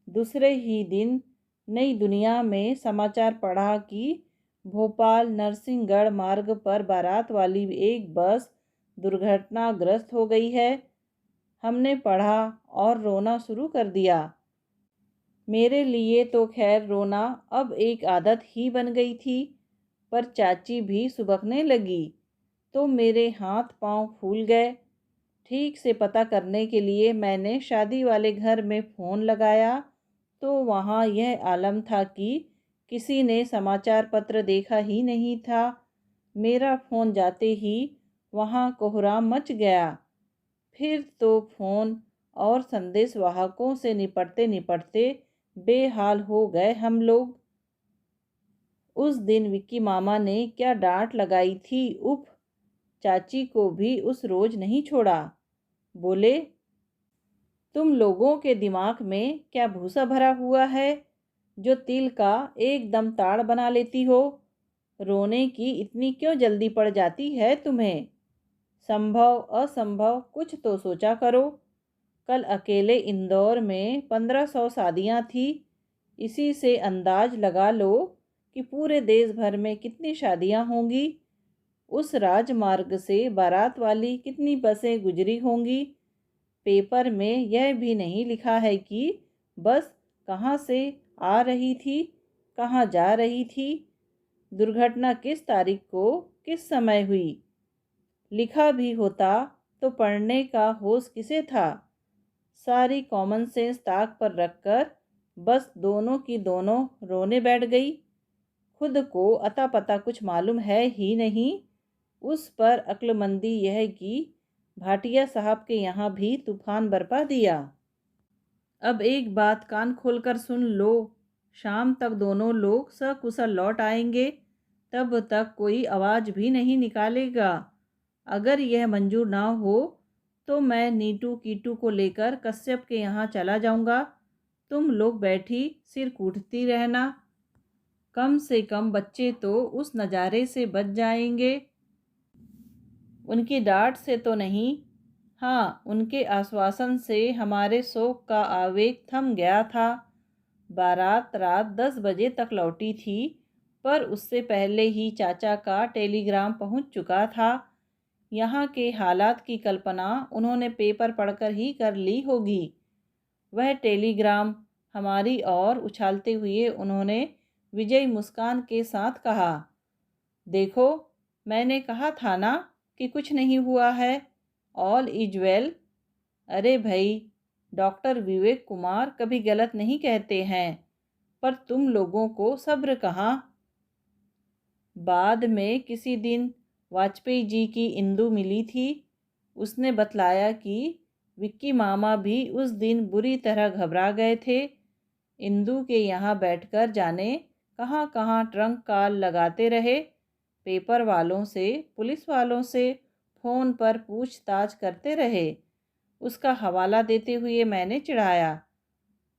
दूसरे ही दिन नई दुनिया में समाचार पढ़ा कि भोपाल नरसिंहगढ़ मार्ग पर बारात वाली एक बस दुर्घटनाग्रस्त हो गई है। हमने पढ़ा और रोना शुरू कर दिया। मेरे लिए तो खैर रोना अब एक आदत ही बन गई थी, पर चाची भी सुबकने लगी तो मेरे हाथ पांव फूल गए। ठीक से पता करने के लिए मैंने शादी वाले घर में फ़ोन लगाया तो वहाँ यह आलम था कि किसी ने समाचार पत्र देखा ही नहीं था। मेरा फ़ोन जाते ही वहाँ कोहराम मच गया। फिर तो फ़ोन और संदेशवाहकों से निपटते निपटते बेहाल हो गए हम लोग। उस दिन विक्की मामा ने क्या डांट लगाई थी, उफ। चाची को भी उस रोज नहीं छोड़ा। बोले, तुम लोगों के दिमाग में क्या भूसा भरा हुआ है जो तिल का एकदम ताड़ बना लेती हो। रोने की इतनी क्यों जल्दी पड़ जाती है तुम्हें। संभव असंभव कुछ तो सोचा करो। कल अकेले इंदौर में 1500 शादियां थी। इसी से अंदाज लगा लो कि पूरे देश भर में कितनी शादियां होंगी। उस राजमार्ग से बारात वाली कितनी बसें गुजरी होंगी। पेपर में यह भी नहीं लिखा है कि बस कहाँ से आ रही थी, कहाँ जा रही थी, दुर्घटना किस तारीख को किस समय हुई। लिखा भी होता तो पढ़ने का होश किसे था। सारी कॉमन सेंस ताक पर रखकर बस दोनों की दोनों रोने बैठ गई। खुद को अता पता कुछ मालूम है ही नहीं। उस पर अक्लमंदी यह कि भाटिया साहब के यहाँ भी तूफान बरपा दिया। अब एक बात कान खोलकर सुन लो, शाम तक दोनों लोग सकुशल लौट आएंगे। तब तक कोई आवाज़ भी नहीं निकालेगा। अगर यह मंजूर ना हो तो मैं नीटू कीटू को लेकर कश्यप के यहाँ चला जाऊँगा। तुम लोग बैठी सिर कूटती रहना। कम से कम बच्चे तो उस नज़ारे से बच जाएंगे। उनकी डांट से तो नहीं, हाँ उनके आश्वासन से हमारे शोक का आवेग थम गया था। बारात रात 10 बजे तक लौटी थी, पर उससे पहले ही चाचा का टेलीग्राम पहुंच चुका था। यहाँ के हालात की कल्पना उन्होंने पेपर पढ़कर ही कर ली होगी। वह टेलीग्राम हमारी ओर उछालते हुए उन्होंने विजयी मुस्कान के साथ कहा, देखो, मैंने कहा था ना कि कुछ नहीं हुआ है, ऑल इज वेल। अरे भाई, डॉक्टर विवेक कुमार कभी गलत नहीं कहते हैं, पर तुम लोगों को सब्र कहाँ। बाद में किसी दिन वाजपेयी जी की इंदु मिली थी। उसने बतलाया कि विक्की मामा भी उस दिन बुरी तरह घबरा गए थे। इंदु के यहाँ बैठकर जाने कहाँ कहाँ ट्रंक कॉल लगाते रहे, पेपर वालों से, पुलिस वालों से फ़ोन पर पूछताछ करते रहे। उसका हवाला देते हुए मैंने चिढ़ाया,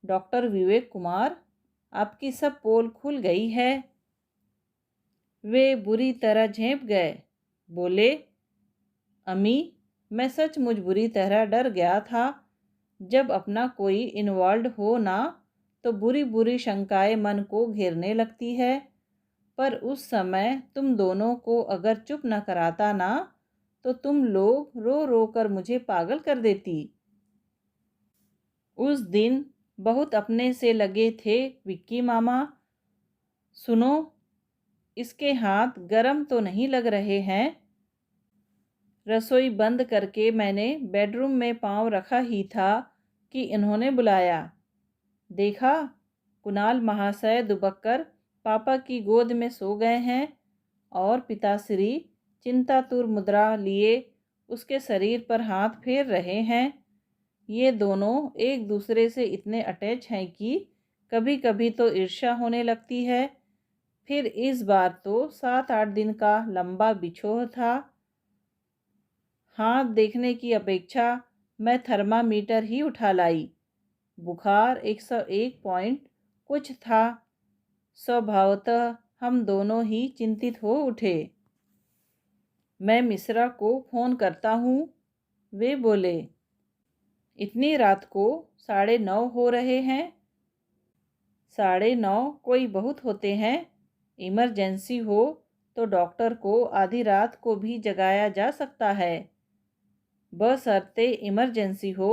डॉक्टर विवेक कुमार, आपकी सब पोल खुल गई है। वे बुरी तरह झेंप गए। बोले, अम्मी, मैं सचमुच बुरी तरह डर गया था। जब अपना कोई इन्वॉल्व हो ना, तो बुरी बुरी शंकाएं मन को घेरने लगती है। पर उस समय तुम दोनों को अगर चुप न कराता ना, तो तुम लोग रो रो कर मुझे पागल कर देती। उस दिन बहुत अपने से लगे थे विक्की मामा। सुनो, इसके हाथ गरम तो नहीं लग रहे हैं। रसोई बंद करके मैंने बेडरूम में पाँव रखा ही था कि इन्होंने बुलाया। देखा, कुणाल महाशय दुबक्कर पापा की गोद में सो गए हैं और पिताश्री चिंतातुर मुद्रा लिए उसके शरीर पर हाथ फेर रहे हैं। ये दोनों एक दूसरे से इतने अटैच हैं कि कभी कभी तो ईर्ष्या होने लगती है। फिर इस बार तो 7-8 दिन का लंबा बिछोह था। हाथ देखने की अपेक्षा मैं थर्मामीटर ही उठा लाई। बुखार 101 पॉइंट कुछ था। स्वभावतः हम दोनों ही चिंतित हो उठे। मैं मिश्रा को फ़ोन करता हूँ। वे बोले, इतनी रात को 9:30 हो रहे हैं। 9:30 कोई बहुत होते हैं। इमरजेंसी हो तो डॉक्टर को आधी रात को भी जगाया जा सकता है, बशर्ते इमरजेंसी हो।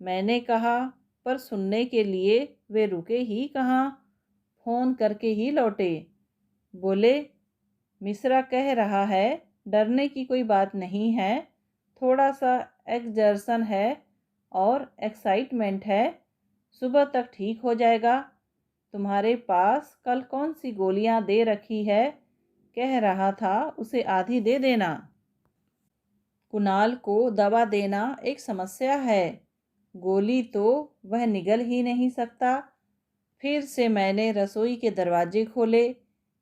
मैंने कहा, पर सुनने के लिए वे रुके ही कहाँ, फ़ोन करके ही लौटे। बोले, मिश्रा कह रहा है डरने की कोई बात नहीं है, थोड़ा सा एक्सर्शन है और एक्साइटमेंट है, सुबह तक ठीक हो जाएगा। तुम्हारे पास कल कौन सी गोलियां दे रखी है, कह रहा था उसे आधी दे देना। कुणाल को दवा देना एक समस्या है, गोली तो वह निगल ही नहीं सकता। फिर से मैंने रसोई के दरवाजे खोले,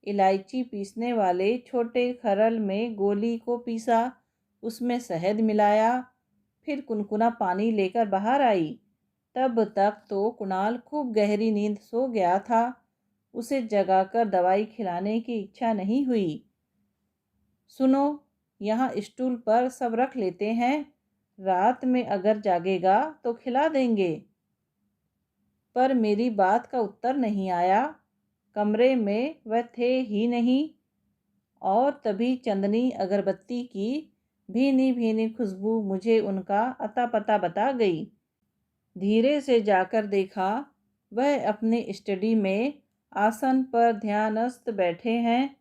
इलायची पीसने वाले छोटे खरल में गोली को पीसा, उसमें शहद मिलाया, फिर कुनकुना पानी लेकर बाहर आई। तब तक तो कुणाल खूब गहरी नींद सो गया था। उसे जगाकर दवाई खिलाने की इच्छा नहीं हुई। सुनो, यहाँ स्टूल पर सब रख लेते हैं, रात में अगर जागेगा तो खिला देंगे। पर मेरी बात का उत्तर नहीं आया। कमरे में वह थे ही नहीं। और तभी चंदनी अगरबत्ती की भीनी भीनी खुशबू मुझे उनका अता पता बता गई। धीरे से जाकर देखा, वह अपने स्टडी में आसन पर ध्यानस्थ बैठे हैं।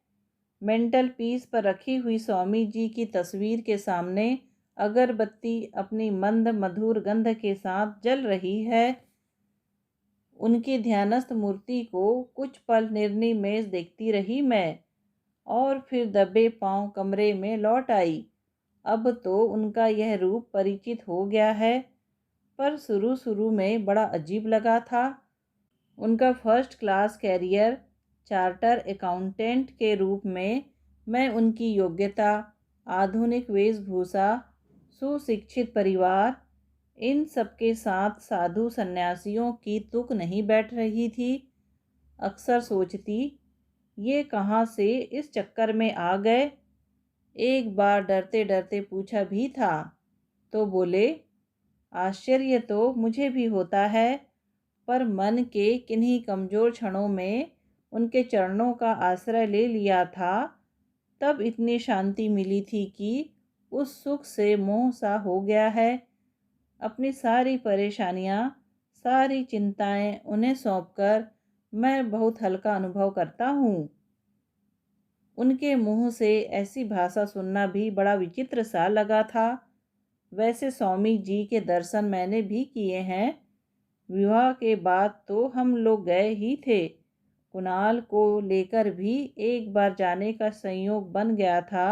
मेंटल पीस पर रखी हुई स्वामी जी की तस्वीर के सामने अगरबत्ती अपनी मंद मधुर गंध के साथ जल रही है। उनकी ध्यानस्थ मूर्ति को कुछ पल निर्निमेष देखती रही मैं, और फिर दबे पांव कमरे में लौट आई। अब तो उनका यह रूप परिचित हो गया है, पर शुरू शुरू में बड़ा अजीब लगा था। उनका first class career charter accountant के रूप में मैं उनकी योग्यता, आधुनिक वेशभूषा, सुशिक्षित परिवार, इन सबके साथ साधु सन्यासियों की तुक नहीं बैठ रही थी। अक्सर सोचती, ये कहाँ से इस चक्कर में आ गए। एक बार डरते डरते पूछा भी था, तो बोले, आश्चर्य तो मुझे भी होता है, पर मन के किन्हीं कमज़ोर क्षणों में उनके चरणों का आश्रय ले लिया था, तब इतनी शांति मिली थी कि उस सुख से मोह सा हो गया है। अपनी सारी परेशानियां, सारी चिंताएं उन्हें सौंपकर मैं बहुत हल्का अनुभव करता हूँ। उनके मुंह से ऐसी भाषा सुनना भी बड़ा विचित्र सा लगा था। वैसे स्वामी जी के दर्शन मैंने भी किए हैं। विवाह के बाद तो हम लोग गए ही थे। कुणाल को लेकर भी एक बार जाने का संयोग बन गया था।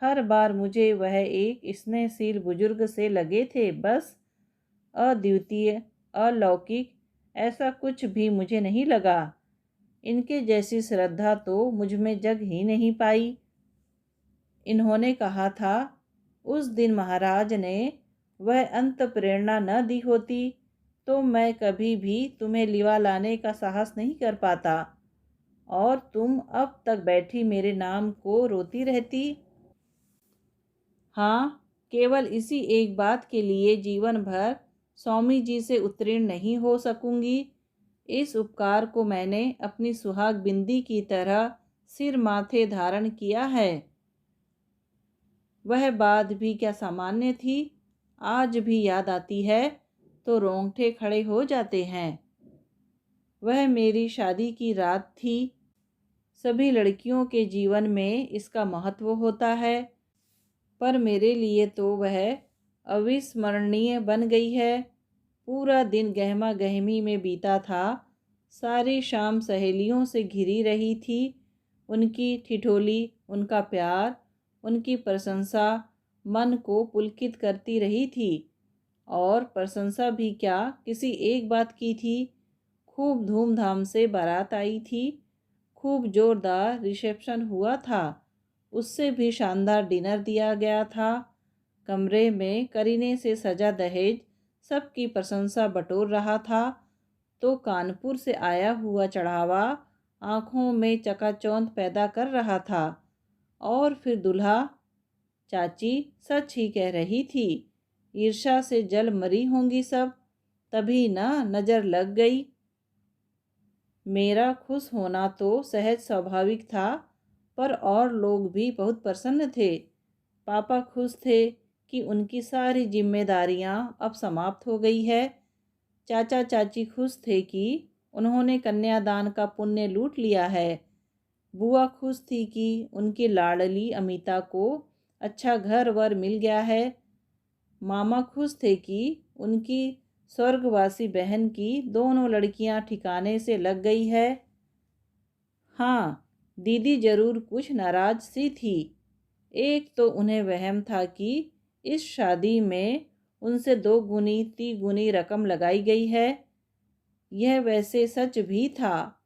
हर बार मुझे वह एक स्नेहशील बुजुर्ग से लगे थे, बस अद्वितीय, अलौकिक, ऐसा कुछ भी मुझे नहीं लगा। इनके जैसी श्रद्धा तो मुझ में जग ही नहीं पाई। इन्होंने कहा था, उस दिन महाराज ने वह अंत प्रेरणा न दी होती तो मैं कभी भी तुम्हें लिवा लाने का साहस नहीं कर पाता और तुम अब तक बैठी मेरे नाम को रोती रहती। हाँ, केवल इसी एक बात के लिए जीवन भर स्वामी जी से उत्तीर्ण नहीं हो सकूंगी। इस उपकार को मैंने अपनी सुहाग बिंदी की तरह सिर माथे धारण किया है। वह बात भी क्या सामान्य थी। आज भी याद आती है तो रोंगटे खड़े हो जाते हैं। वह मेरी शादी की रात थी। सभी लड़कियों के जीवन में इसका महत्व होता है, पर मेरे लिए तो वह अविस्मरणीय बन गई है। पूरा दिन गहमा गहमी में बीता था। सारी शाम सहेलियों से घिरी रही थी। उनकी ठिठोली, उनका प्यार, उनकी प्रशंसा मन को पुलकित करती रही थी। और प्रशंसा भी क्या, किसी एक बात की थी। खूब धूमधाम से बारात आई थी। खूब जोरदार रिसेप्शन हुआ था। उससे भी शानदार डिनर दिया गया था। कमरे में करीने से सजा दहेज सबकी प्रशंसा बटोर रहा था, तो कानपुर से आया हुआ चढ़ावा आंखों में चकाचौंध पैदा कर रहा था। और फिर दूल्हा, चाची सच ही कह रही थी, ईर्ष्या से जल मरी होंगी सब, तभी ना नजर लग गई। मेरा खुश होना तो सहज स्वाभाविक था, पर और लोग भी बहुत प्रसन्न थे। पापा खुश थे कि उनकी सारी जिम्मेदारियां अब समाप्त हो गई है। चाचा चाची खुश थे कि उन्होंने कन्यादान का पुण्य लूट लिया है। बुआ खुश थी कि उनकी लाडली अमिता को अच्छा घर वर मिल गया है। मामा खुश थे कि उनकी स्वर्गवासी बहन की दोनों लड़कियां ठिकाने से लग गई है। हाँ, दीदी जरूर कुछ नाराज सी थी। एक तो उन्हें वहम था कि इस शादी में उनसे 2 गुनी 3 गुनी रकम लगाई गई है। यह वैसे सच भी था,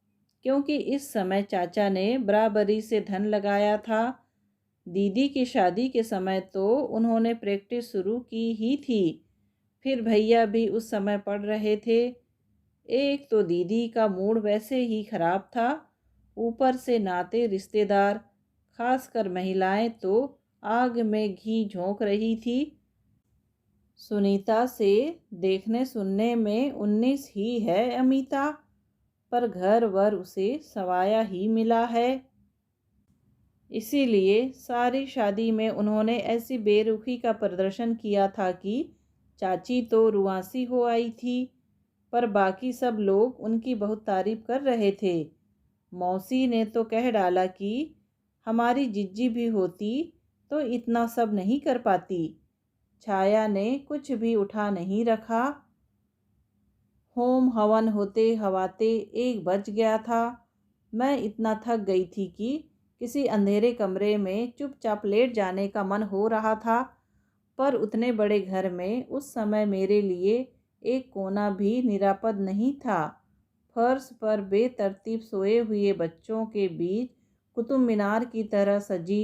क्योंकि इस समय चाचा ने बराबरी से धन लगाया था। दीदी की शादी के समय तो उन्होंने प्रैक्टिस शुरू की ही थी। फिर भैया भी उस समय पढ़ रहे थे। एक तो दीदी का मूड वैसे ही खराब था, ऊपर से नाते रिश्तेदार, खासकर महिलाएं तो आग में घी झोंक रही थी। सुनीता से देखने सुनने में 19 ही है अमिता, पर घर वर उसे सवाया ही मिला है। इसीलिए सारी शादी में उन्होंने ऐसी बेरुखी का प्रदर्शन किया था कि चाची तो रुआंसी हो आई थी, पर बाकी सब लोग उनकी बहुत तारीफ कर रहे थे। मौसी ने तो कह डाला कि हमारी जिज्जी भी होती तो इतना सब नहीं कर पाती। छाया ने कुछ भी उठा नहीं रखा। होम हवन होते हवाते 1 बज गया था। मैं इतना थक गई थी कि किसी अंधेरे कमरे में चुपचाप लेट जाने का मन हो रहा था, पर उतने बड़े घर में उस समय मेरे लिए एक कोना भी निरापद नहीं था। फर्श पर बेतरतीब सोए हुए बच्चों के बीच कुतुब मीनार की तरह सजी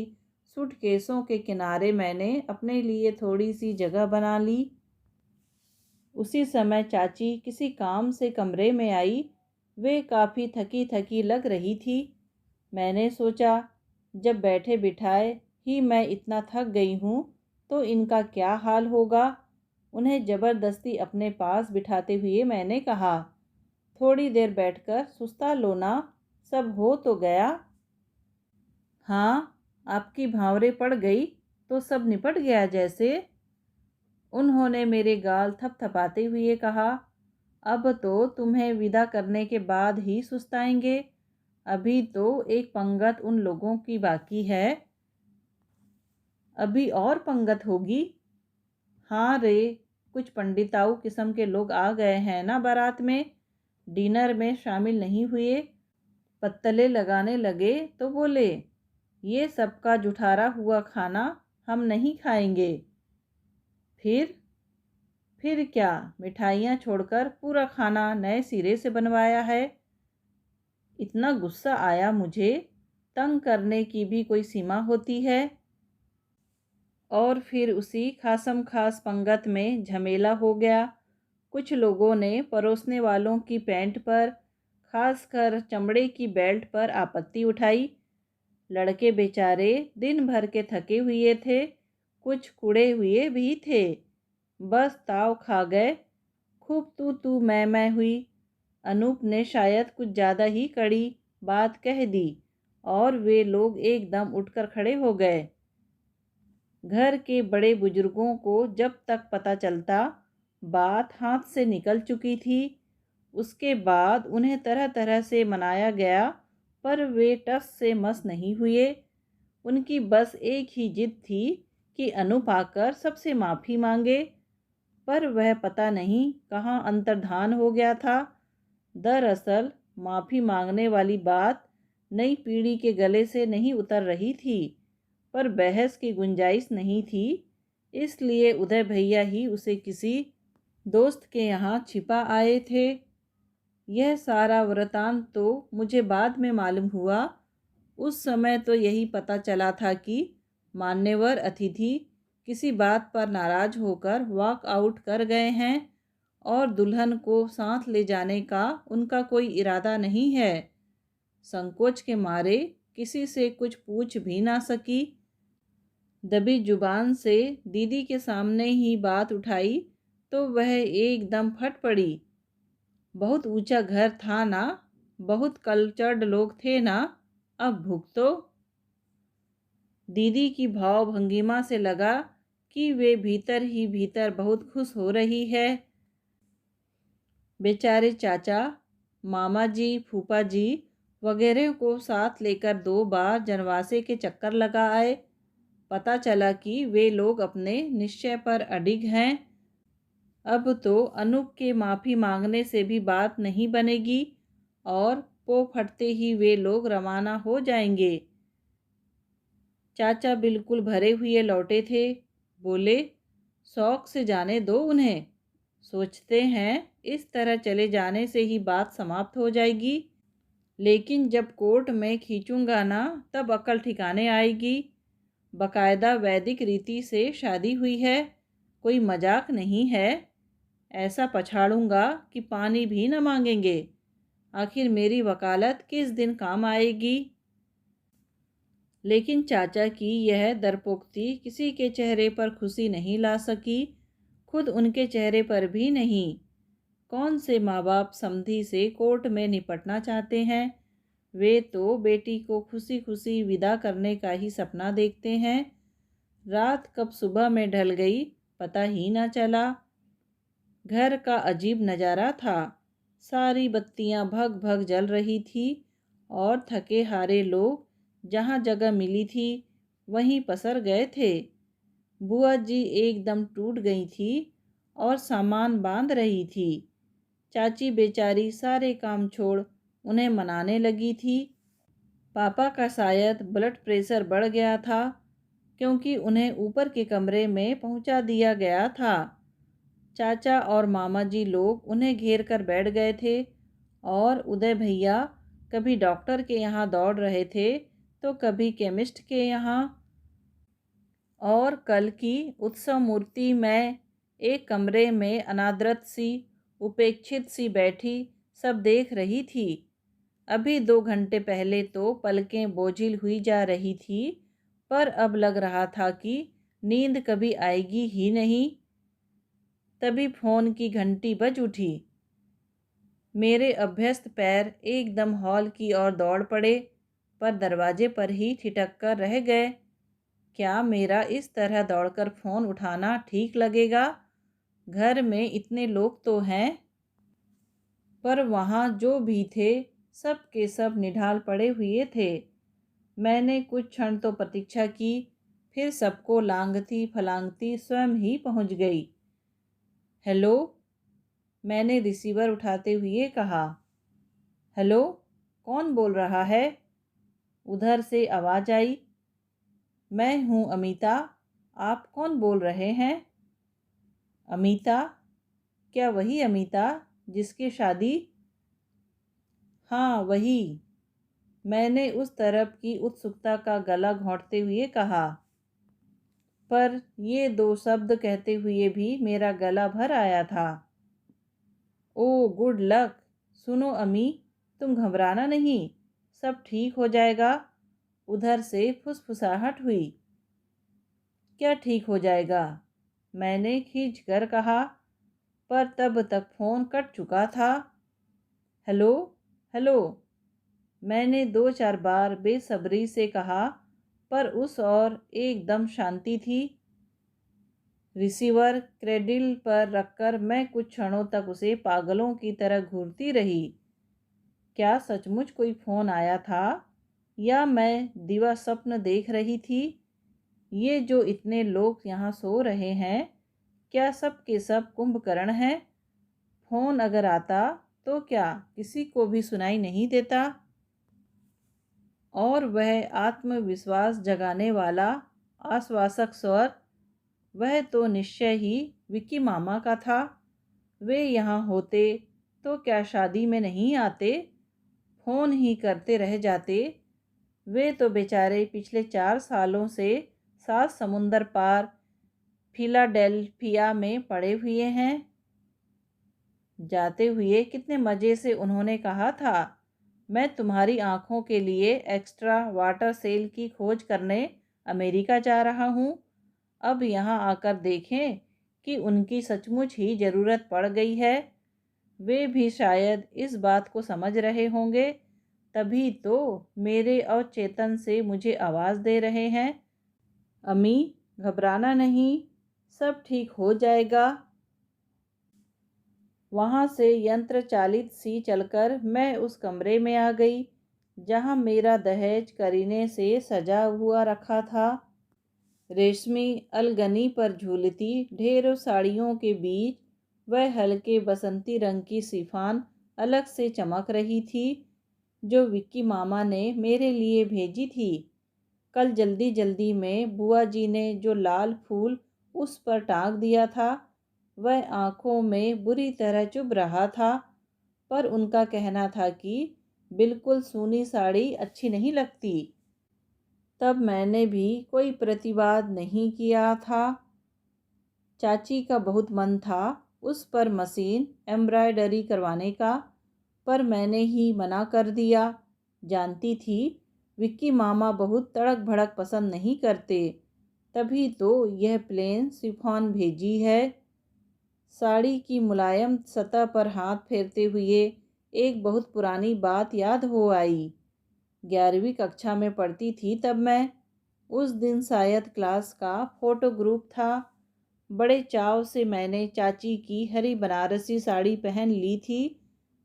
सूटकेसों के किनारे मैंने अपने लिए थोड़ी सी जगह बना ली। उसी समय चाची किसी काम से कमरे में आई। वे काफ़ी थकी थकी लग रही थी। मैंने सोचा, जब बैठे बिठाए ही मैं इतना थक गई हूँ तो इनका क्या हाल होगा। उन्हें ज़बरदस्ती अपने पास बिठाते हुए मैंने कहा, थोड़ी देर बैठकर सुस्ता लो ना, सब हो तो गया। हाँ, आपकी भांवरे पड़ गई। तो सब निपट गया जैसे। उन्होंने मेरे गाल थपथपाते हुए कहा, अब तो तुम्हें विदा करने के बाद ही सुस्ताएंगे। अभी तो एक पंगत उन लोगों की बाकी है। अभी और पंगत होगी। हाँ रे, कुछ पंडिताऊ किस्म के लोग आ गए हैं ना बारात में, डिनर में शामिल नहीं हुए। पत्तले लगाने लगे तो बोले, ये सबका जुठारा हुआ खाना हम नहीं खाएंगे। फिर क्या, मिठाइयाँ छोड़कर पूरा खाना नए सिरे से बनवाया है। इतना गुस्सा आया मुझे, तंग करने की भी कोई सीमा होती है। और फिर उसी खासम खास पंगत में झमेला हो गया। कुछ लोगों ने परोसने वालों की पैंट पर, खासकर चमड़े की बेल्ट पर आपत्ति उठाई। लड़के बेचारे दिन भर के थके हुए थे, कुछ कुड़े हुए भी थे। बस ताव खा गए। खूब तू मैं हुई। अनूप ने शायद कुछ ज़्यादा ही कड़ी बात कह दी और वे लोग एकदम उठकर खड़े हो गए। घर के बड़े बुजुर्गों को जब तक पता चलता बात हाथ से निकल चुकी थी। उसके बाद उन्हें तरह तरह से मनाया गया, पर वे टस से मस नहीं हुए। उनकी बस एक ही जिद थी कि अनूप आकर सबसे माफ़ी मांगे, पर वह पता नहीं कहाँ अंतर्धान हो गया था। दरअसल माफ़ी मांगने वाली बात नई पीढ़ी के गले से नहीं उतर रही थी, पर बहस की गुंजाइश नहीं थी। इसलिए उदय भैया ही उसे किसी दोस्त के यहाँ छिपा आए थे। यह सारा वृतांत तो मुझे बाद में मालूम हुआ। उस समय तो यही पता चला था कि मान्यवर अतिथि किसी बात पर नाराज होकर वॉक आउट कर गए हैं और दुल्हन को साथ ले जाने का उनका कोई इरादा नहीं है। संकोच के मारे किसी से कुछ पूछ भी ना सकी। दबी जुबान से दीदी के सामने ही बात उठाई तो वह एकदम फट पड़ी। बहुत ऊंचा घर था ना, बहुत कल्चर्ड लोग थे ना, अब भुगतो। दीदी की भाव भंगिमा से लगा कि वे भीतर ही भीतर बहुत खुश हो रही है। बेचारे चाचा, मामा जी, फूफा जी वगैरह को साथ लेकर 2 बार जनवासे के चक्कर लगा आए। पता चला कि वे लोग अपने निश्चय पर अडिग हैं। अब तो अनूप के माफ़ी मांगने से भी बात नहीं बनेगी और पो फटते ही वे लोग रवाना हो जाएंगे। चाचा बिल्कुल भरे हुए लौटे थे। बोले, शौक से जाने दो उन्हें। सोचते हैं इस तरह चले जाने से ही बात समाप्त हो जाएगी, लेकिन जब कोर्ट में खींचूंगा ना तब अकल ठिकाने आएगी। बकायदा वैदिक रीति से शादी हुई है, कोई मजाक नहीं है। ऐसा पछाड़ूंगा कि पानी भी न मांगेंगे। आखिर मेरी वकालत किस दिन काम आएगी। लेकिन चाचा की यह दरपोक्ति किसी के चेहरे पर खुशी नहीं ला सकी, खुद उनके चेहरे पर भी नहीं। कौन से माँ बाप समधी से कोर्ट में निपटना चाहते हैं। वे तो बेटी को खुशी खुशी विदा करने का ही सपना देखते हैं। रात कब सुबह में ढल गई पता ही ना चला। घर का अजीब नज़ारा था। सारी बत्तियां भग भग जल रही थी और थके हारे लोग जहाँ जगह मिली थी वहीं पसर गए थे। बुआ जी एकदम टूट गई थी और सामान बांध रही थी। चाची बेचारी सारे काम छोड़ उन्हें मनाने लगी थी। पापा का शायद ब्लड प्रेशर बढ़ गया था, क्योंकि उन्हें ऊपर के कमरे में पहुंचा दिया गया था। चाचा और मामा जी लोग उन्हें घेर कर बैठ गए थे और उदय भैया कभी डॉक्टर के यहाँ दौड़ रहे थे तो कभी केमिस्ट के यहाँ। और कल की उत्सव मूर्ति में एक कमरे में अनादरत सी, उपेक्षित सी बैठी सब देख रही थी। अभी 2 घंटे पहले तो पलकें बोझिल हुई जा रही थी, पर अब लग रहा था कि नींद कभी आएगी ही नहीं। तभी फ़ोन की घंटी बज उठी। मेरे अभ्यस्त पैर एकदम हॉल की ओर दौड़ पड़े, पर दरवाजे पर ही ठिठक कर रह गए। क्या मेरा इस तरह दौड़कर फ़ोन उठाना ठीक लगेगा? घर में इतने लोग तो हैं। पर वहाँ जो भी थे सब के सब निढाल पड़े हुए थे। मैंने कुछ क्षण तो प्रतीक्षा की, फिर सबको लांघती फलांगती स्वयं ही पहुँच गई। हेलो, मैंने रिसीवर उठाते हुए कहा। हेलो, कौन बोल रहा है? उधर से आवाज़ आई। मैं हूँ अमीता, आप कौन बोल रहे हैं? अमीता? क्या वही अमीता जिसकी शादी? हाँ वही, मैंने उस तरफ की उत्सुकता का गला घोंटते हुए कहा। पर ये दो शब्द कहते हुए भी मेरा गला भर आया था। Oh good luck. सुनो अमी, तुम घबराना नहीं, सब ठीक हो जाएगा। उधर से फुसफुसाहट हुई। क्या ठीक हो जाएगा? मैंने खींच कर कहा, पर तब तक फ़ोन कट चुका था। हेलो, हेलो, मैंने 2-4 बार बेसब्री से कहा, पर उस ओर एकदम शांति थी। रिसीवर क्रेडिल पर रखकर मैं कुछ क्षणों तक उसे पागलों की तरह घूरती रही। क्या सचमुच कोई फ़ोन आया था या मैं दिवा स्वप्न देख रही थी? ये जो इतने लोग यहाँ सो रहे हैं, क्या सब के सब कुंभकर्ण हैं? फ़ोन अगर आता तो क्या किसी को भी सुनाई नहीं देता? और वह आत्मविश्वास जगाने वाला आश्वासक स्वर, वह तो निश्चय ही विक्की मामा का था। वे यहाँ होते तो क्या शादी में नहीं आते, फ़ोन ही करते रह जाते। वे तो बेचारे पिछले 4 सालों से 7 समुंदर पार फिलाडेल्फिया में पड़े हुए हैं। जाते हुए कितने मज़े से उन्होंने कहा था, मैं तुम्हारी आँखों के लिए एक्स्ट्रा वाटर सेल की खोज करने अमेरिका जा रहा हूँ। अब यहाँ आकर देखें कि उनकी सचमुच ही ज़रूरत पड़ गई है। वे भी शायद इस बात को समझ रहे होंगे, तभी तो मेरे अवचेतन से मुझे आवाज़ दे रहे हैं। अम्मी, घबराना नहीं, सब ठीक हो जाएगा। वहाँ से यंत्र चालित सी चलकर मैं उस कमरे में आ गई जहाँ मेरा दहेज करीने से सजा हुआ रखा था। रेशमी अलगनी पर झूलती ढेरों साड़ियों के बीच वह हल्के बसंती रंग की शिफॉन अलग से चमक रही थी, जो विक्की मामा ने मेरे लिए भेजी थी। कल जल्दी जल्दी में बुआ जी ने जो लाल फूल उस पर टांग दिया था, वह आँखों में बुरी तरह चुभ रहा था। पर उनका कहना था कि बिल्कुल सूनी साड़ी अच्छी नहीं लगती। तब मैंने भी कोई प्रतिवाद नहीं किया था। चाची का बहुत मन था उस पर मशीन एम्ब्रॉयडरी करवाने का, पर मैंने ही मना कर दिया। जानती थी विक्की मामा बहुत तड़क भड़क पसंद नहीं करते, तभी तो यह प्लेन शिफॉन भेजी है। साड़ी की मुलायम सतह पर हाथ फेरते हुए एक बहुत पुरानी बात याद हो आई। 11वीं कक्षा में पढ़ती थी तब मैं। उस दिन शायद क्लास का फोटो ग्रुप था। बड़े चाव से मैंने चाची की हरी बनारसी साड़ी पहन ली थी।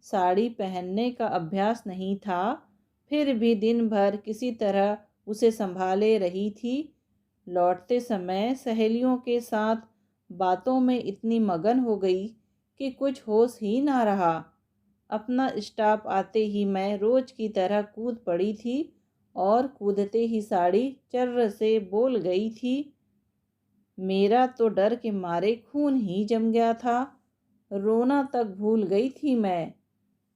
साड़ी पहनने का अभ्यास नहीं था, फिर भी दिन भर किसी तरह उसे संभाले रही थी। लौटते समय सहेलियों के साथ बातों में इतनी मगन हो गई कि कुछ होश ही ना रहा। अपना स्टॉप आते ही मैं रोज की तरह कूद पड़ी थी और कूदते ही साड़ी चर्र से बोल गई थी। मेरा तो डर के मारे खून ही जम गया था। रोना तक भूल गई थी मैं।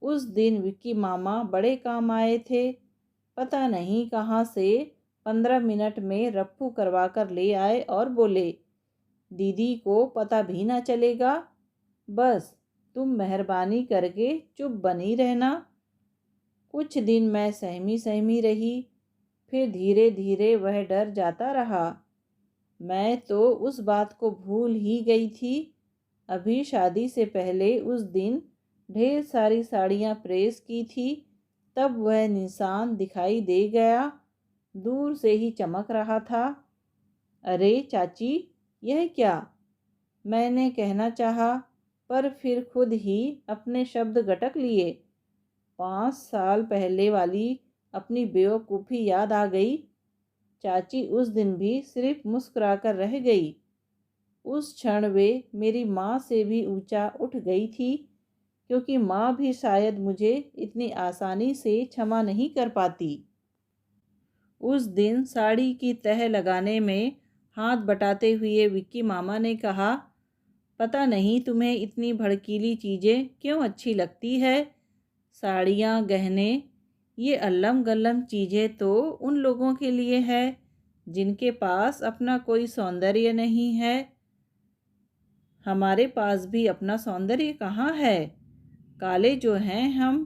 उस दिन विक्की मामा बड़े काम आए थे। पता नहीं कहाँ से 15 मिनट में रफ्फू करवा कर ले आए और बोले, दीदी को पता भी ना चलेगा, बस तुम मेहरबानी करके चुप बनी रहना। कुछ दिन मैं सहमी सहमी रही, फिर धीरे धीरे वह डर जाता रहा। मैं तो उस बात को भूल ही गई थी। अभी शादी से पहले उस दिन ढेर सारी साड़ियाँ प्रेस की थी, तब वह निशान दिखाई दे गया। दूर से ही चमक रहा था। अरे चाची, यह क्या? मैंने कहना चाहा, पर फिर खुद ही अपने शब्द गटक लिए। 5 साल पहले वाली अपनी बेवकूफ़ी याद आ गई। चाची उस दिन भी सिर्फ मुस्कुराकर रह गई। उस क्षण वे मेरी माँ से भी ऊंचा उठ गई थी, क्योंकि माँ भी शायद मुझे इतनी आसानी से क्षमा नहीं कर पाती। उस दिन साड़ी की तह लगाने में हाथ बटाते हुए विक्की मामा ने कहा, पता नहीं तुम्हें इतनी भड़कीली चीज़ें क्यों अच्छी लगती है। साड़ियाँ, गहने, ये अल्लम गल्लम चीज़ें तो उन लोगों के लिए है जिनके पास अपना कोई सौंदर्य नहीं है। हमारे पास भी अपना सौंदर्य कहाँ है? काले जो हैं हम।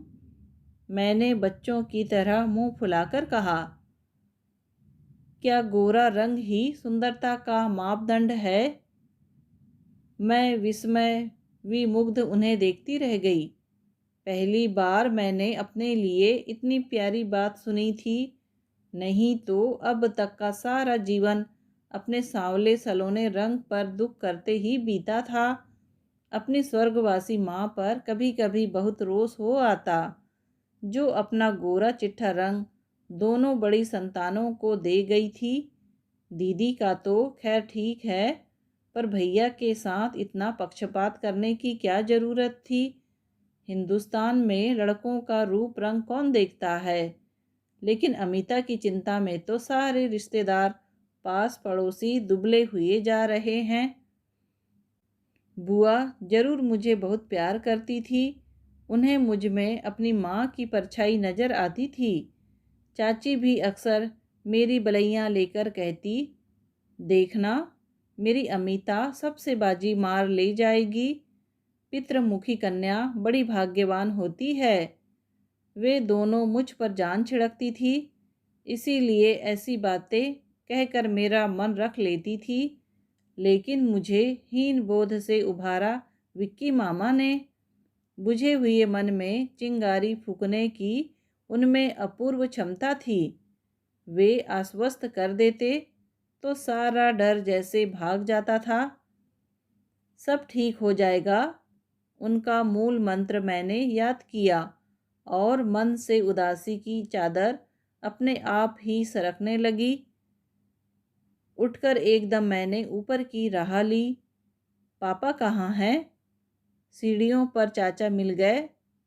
मैंने बच्चों की तरह मुंह फुलाकर कहा, क्या गोरा रंग ही सुंदरता का मापदंड है? मैं विस्मय विमुग्ध उन्हें देखती रह गई। पहली बार मैंने अपने लिए इतनी प्यारी बात सुनी थी। नहीं तो अब तक का सारा जीवन अपने सांवले सलोने रंग पर दुख करते ही बीता था। अपनी स्वर्गवासी माँ पर कभी कभी बहुत रोष हो आता, जो अपना गोरा चिट्ठा रंग दोनों बड़ी संतानों को दे गई थी। दीदी का तो खैर ठीक है, पर भैया के साथ इतना पक्षपात करने की क्या ज़रूरत थी? हिंदुस्तान में लड़कों का रूप रंग कौन देखता है? लेकिन अमिता की चिंता में तो सारे रिश्तेदार पास पड़ोसी दुबले हुए जा रहे हैं। बुआ जरूर मुझे बहुत प्यार करती थी। उन्हें मुझ में अपनी माँ की परछाई नज़र आती थी। चाची भी अक्सर मेरी बलैयाँ लेकर कहती, देखना मेरी अमिता सबसे बाजी मार ले जाएगी। पितृमुखी कन्या बड़ी भाग्यवान होती है। वे दोनों मुझ पर जान छिड़कती थी, इसीलिए ऐसी बातें कहकर मेरा मन रख लेती थी। लेकिन मुझे हीन बोध से उभारा विक्की मामा ने। बुझे हुए मन में चिंगारी फूकने की उनमें अपूर्व क्षमता थी। वे आश्वस्त कर देते तो सारा डर जैसे भाग जाता था। सब ठीक हो जाएगा, उनका मूल मंत्र मैंने याद किया और मन से उदासी की चादर अपने आप ही सरकने लगी। उठकर एकदम मैंने ऊपर की राह ली। पापा कहाँ हैं? सीढ़ियों पर चाचा मिल गए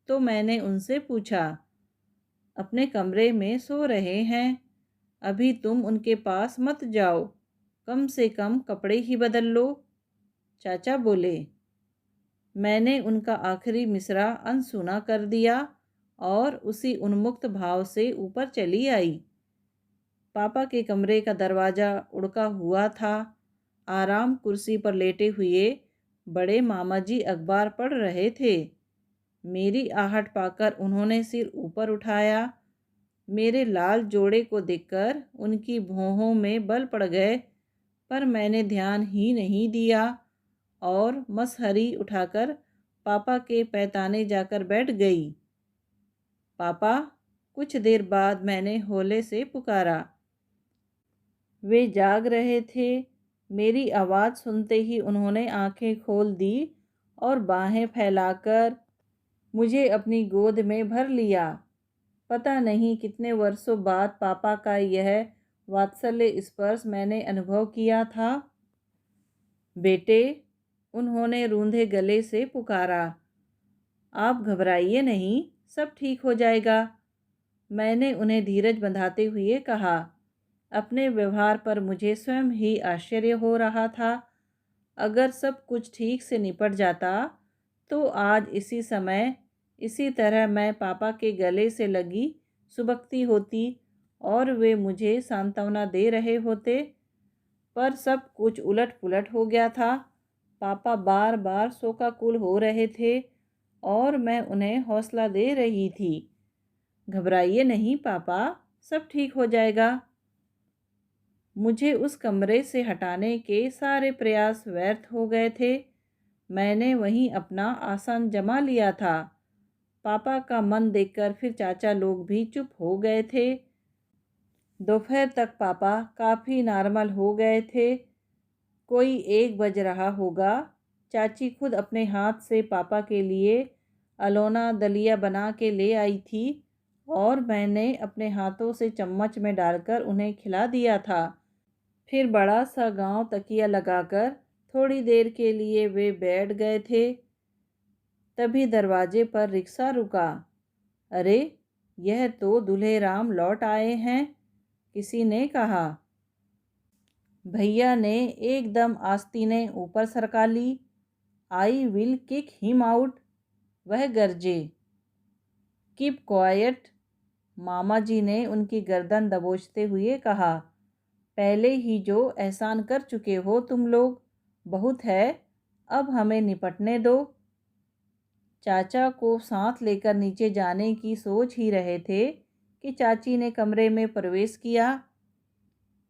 तो मैंने उनसे पूछा। अपने कमरे में सो रहे हैं। अभी तुम उनके पास मत जाओ, कम से कम कपड़े ही बदल लो, चाचा बोले। मैंने उनका आखिरी मिसरा अनसुना कर दिया और उसी उन्मुक्त भाव से ऊपर चली आई। पापा के कमरे का दरवाज़ा उड़का हुआ था। आराम कुर्सी पर लेटे हुए बड़े मामा जी अखबार पढ़ रहे थे। मेरी आहट पाकर उन्होंने सिर ऊपर उठाया। मेरे लाल जोड़े को देखकर उनकी भौहों में बल पड़ गए, पर मैंने ध्यान ही नहीं दिया और मसहरी उठाकर पापा के पैताने जाकर बैठ गई। पापा, कुछ देर बाद मैंने हौले से पुकारा। वे जाग रहे थे। मेरी आवाज़ सुनते ही उन्होंने आंखें खोल दी और बाहें फैलाकर मुझे अपनी गोद में भर लिया। पता नहीं कितने वर्षों बाद पापा का यह वात्सल्य स्पर्श मैंने अनुभव किया था। बेटे, उन्होंने रूंधे गले से पुकारा, आप घबराइए नहीं, सब ठीक हो जाएगा। मैंने उन्हें धीरज बंधाते हुए कहा। अपने व्यवहार पर मुझे स्वयं ही आश्चर्य हो रहा था। अगर सब कुछ ठीक से निपट जाता तो आज इसी समय इसी तरह मैं पापा के गले से लगी सुबकती होती और वे मुझे सांत्वना दे रहे होते। पर सब कुछ उलट पुलट हो गया था। पापा बार बार शोकाकुल हो रहे थे और मैं उन्हें हौसला दे रही थी। घबराइए नहीं पापा, सब ठीक हो जाएगा। मुझे उस कमरे से हटाने के सारे प्रयास व्यर्थ हो गए थे। मैंने वहीं अपना आसन जमा लिया था। पापा का मन देखकर फिर चाचा लोग भी चुप हो गए थे। दोपहर तक पापा काफ़ी नॉर्मल हो गए थे। कोई 1 बज रहा होगा। चाची खुद अपने हाथ से पापा के लिए अलोना दलिया बना के ले आई थी और मैंने अपने हाथों से चम्मच में डालकर उन्हें खिला दिया था। फिर बड़ा सा गांव तकिया लगाकर थोड़ी देर के लिए वे बैठ गए थे। तभी दरवाजे पर रिक्शा रुका। अरे, यह तो दूल्हेराम लौट आए हैं, किसी ने कहा। भैया ने एकदम आस्तीनें ऊपर सरका ली। I will kick him out, वह गरजे। कीप क्वाइट, मामा जी ने उनकी गर्दन दबोचते हुए कहा। पहले ही जो एहसान कर चुके हो तुम लोग, बहुत है, अब हमें निपटने दो। चाचा को साथ लेकर नीचे जाने की सोच ही रहे थे कि चाची ने कमरे में प्रवेश किया।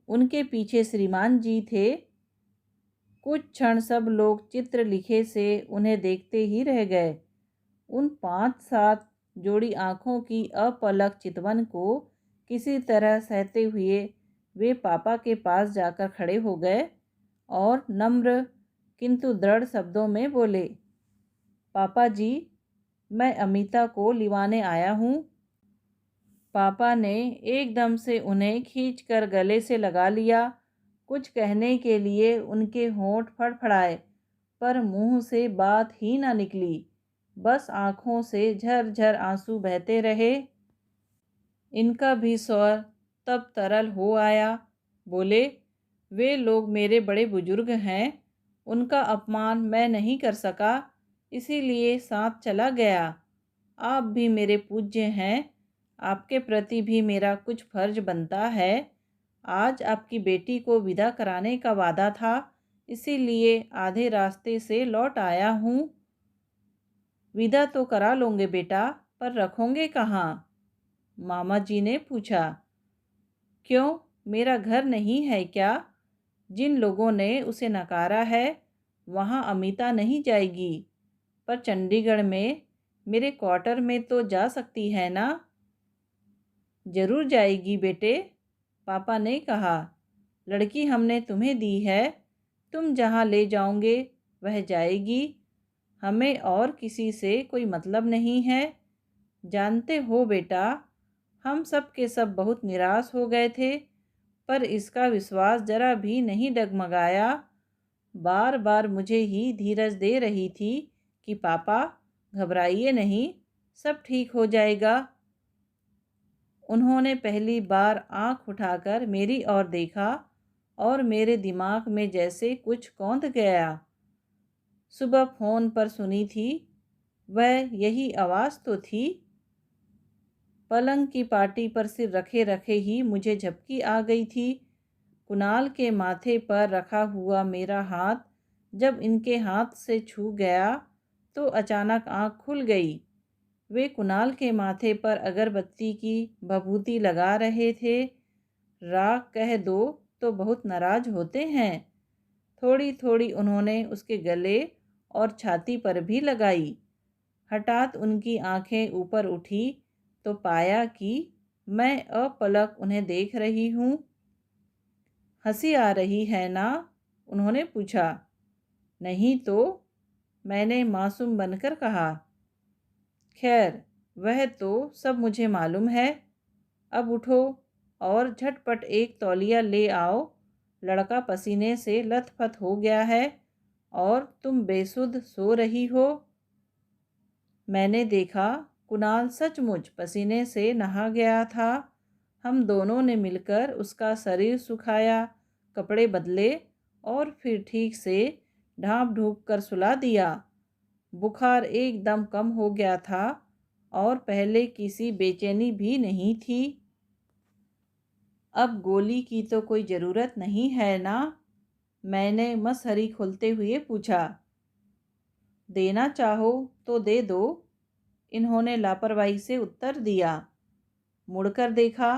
उनके पीछे श्रीमान जी थे। कुछ क्षण सब लोग चित्र लिखे से उन्हें देखते ही रह गए। उन 5-7 जोड़ी आंखों की अपलक चितवन को किसी तरह सहते हुए वे पापा के पास जाकर खड़े हो गए और नम्र किंतु दृढ़ शब्दों में बोले, पापा जी, मैं अमिता को लिवाने आया हूँ। पापा ने एकदम से उन्हें खींचकर गले से लगा लिया। कुछ कहने के लिए उनके होंठ फड़फड़ाए, पर मुंह से बात ही ना निकली। बस आंखों से झरझर आंसू बहते रहे। इनका भी स्वर तब तरल हो आया। बोले, वे लोग मेरे बड़े बुजुर्ग हैं, उनका अपमान मैं नहीं कर सका, इसीलिए साथ चला गया। आप भी मेरे पूज्य हैं, आपके प्रति भी मेरा कुछ फर्ज बनता है। आज आपकी बेटी को विदा कराने का वादा था, इसीलिए आधे रास्ते से लौट आया हूँ। विदा तो करा लोगे बेटा, पर रखोगे कहाँ? मामा जी ने पूछा। क्यों, मेरा घर नहीं है क्या? जिन लोगों ने उसे नकारा है, वहाँ अमिता नहीं जाएगी, पर चंडीगढ़ में मेरे क्वार्टर में तो जा सकती है ना? जरूर जाएगी बेटे, पापा ने कहा। लड़की हमने तुम्हें दी है, तुम जहाँ ले जाओगे वह जाएगी। हमें और किसी से कोई मतलब नहीं है। जानते हो बेटा, हम सब के सब बहुत निराश हो गए थे, पर इसका विश्वास जरा भी नहीं डगमगाया। बार बार मुझे ही धीरज दे रही थी कि पापा घबराइए नहीं, सब ठीक हो जाएगा। उन्होंने पहली बार आंख उठाकर मेरी ओर देखा और मेरे दिमाग में जैसे कुछ कौंध गया। सुबह फ़ोन पर सुनी थी, वह यही आवाज़ तो थी। पलंग की पाटी पर सिर रखे रखे ही मुझे झपकी आ गई थी। कुणाल के माथे पर रखा हुआ मेरा हाथ जब इनके हाथ से छू गया तो अचानक आँख खुल गई। वे कुणाल के माथे पर अगरबत्ती की भभूति लगा रहे थे। राख कह दो तो बहुत नाराज होते हैं। थोड़ी थोड़ी उन्होंने उसके गले और छाती पर भी लगाई। हठात उनकी आंखें ऊपर उठी तो पाया कि मैं अपलक उन्हें देख रही हूँ। हंसी आ रही है ना? उन्होंने पूछा। नहीं तो, मैंने मासूम बनकर कहा। खैर, वह तो सब मुझे मालूम है। अब उठो और झटपट एक तौलिया ले आओ। लड़का पसीने से लथपथ हो गया है और तुम बेसुध सो रही हो। मैंने देखा कुणाल सचमुच पसीने से नहा गया था। हम दोनों ने मिलकर उसका शरीर सुखाया, कपड़े बदले और फिर ठीक से ढाँप ढूँप कर सुला दिया। बुखार एकदम कम हो गया था और पहले किसी बेचैनी भी नहीं थी। अब गोली की तो कोई ज़रूरत नहीं है ना? मैंने मसहरी खोलते हुए पूछा। देना चाहो तो दे दो, इन्होंने लापरवाही से उत्तर दिया। मुड़कर देखा,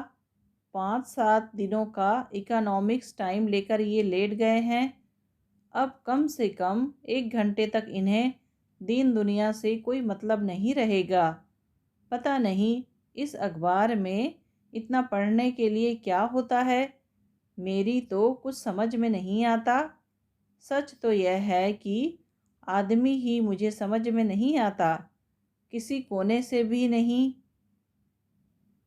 5-7 दिनों का इकोनॉमिक्स टाइम लेकर ये लेट गए हैं। अब कम से कम 1 घंटे तक इन्हें दीन दुनिया से कोई मतलब नहीं रहेगा। पता नहीं इस अखबार में इतना पढ़ने के लिए क्या होता है? मेरी तो कुछ समझ में नहीं आता। सच तो यह है कि आदमी ही मुझे समझ में नहीं आता, किसी कोने से भी नहीं।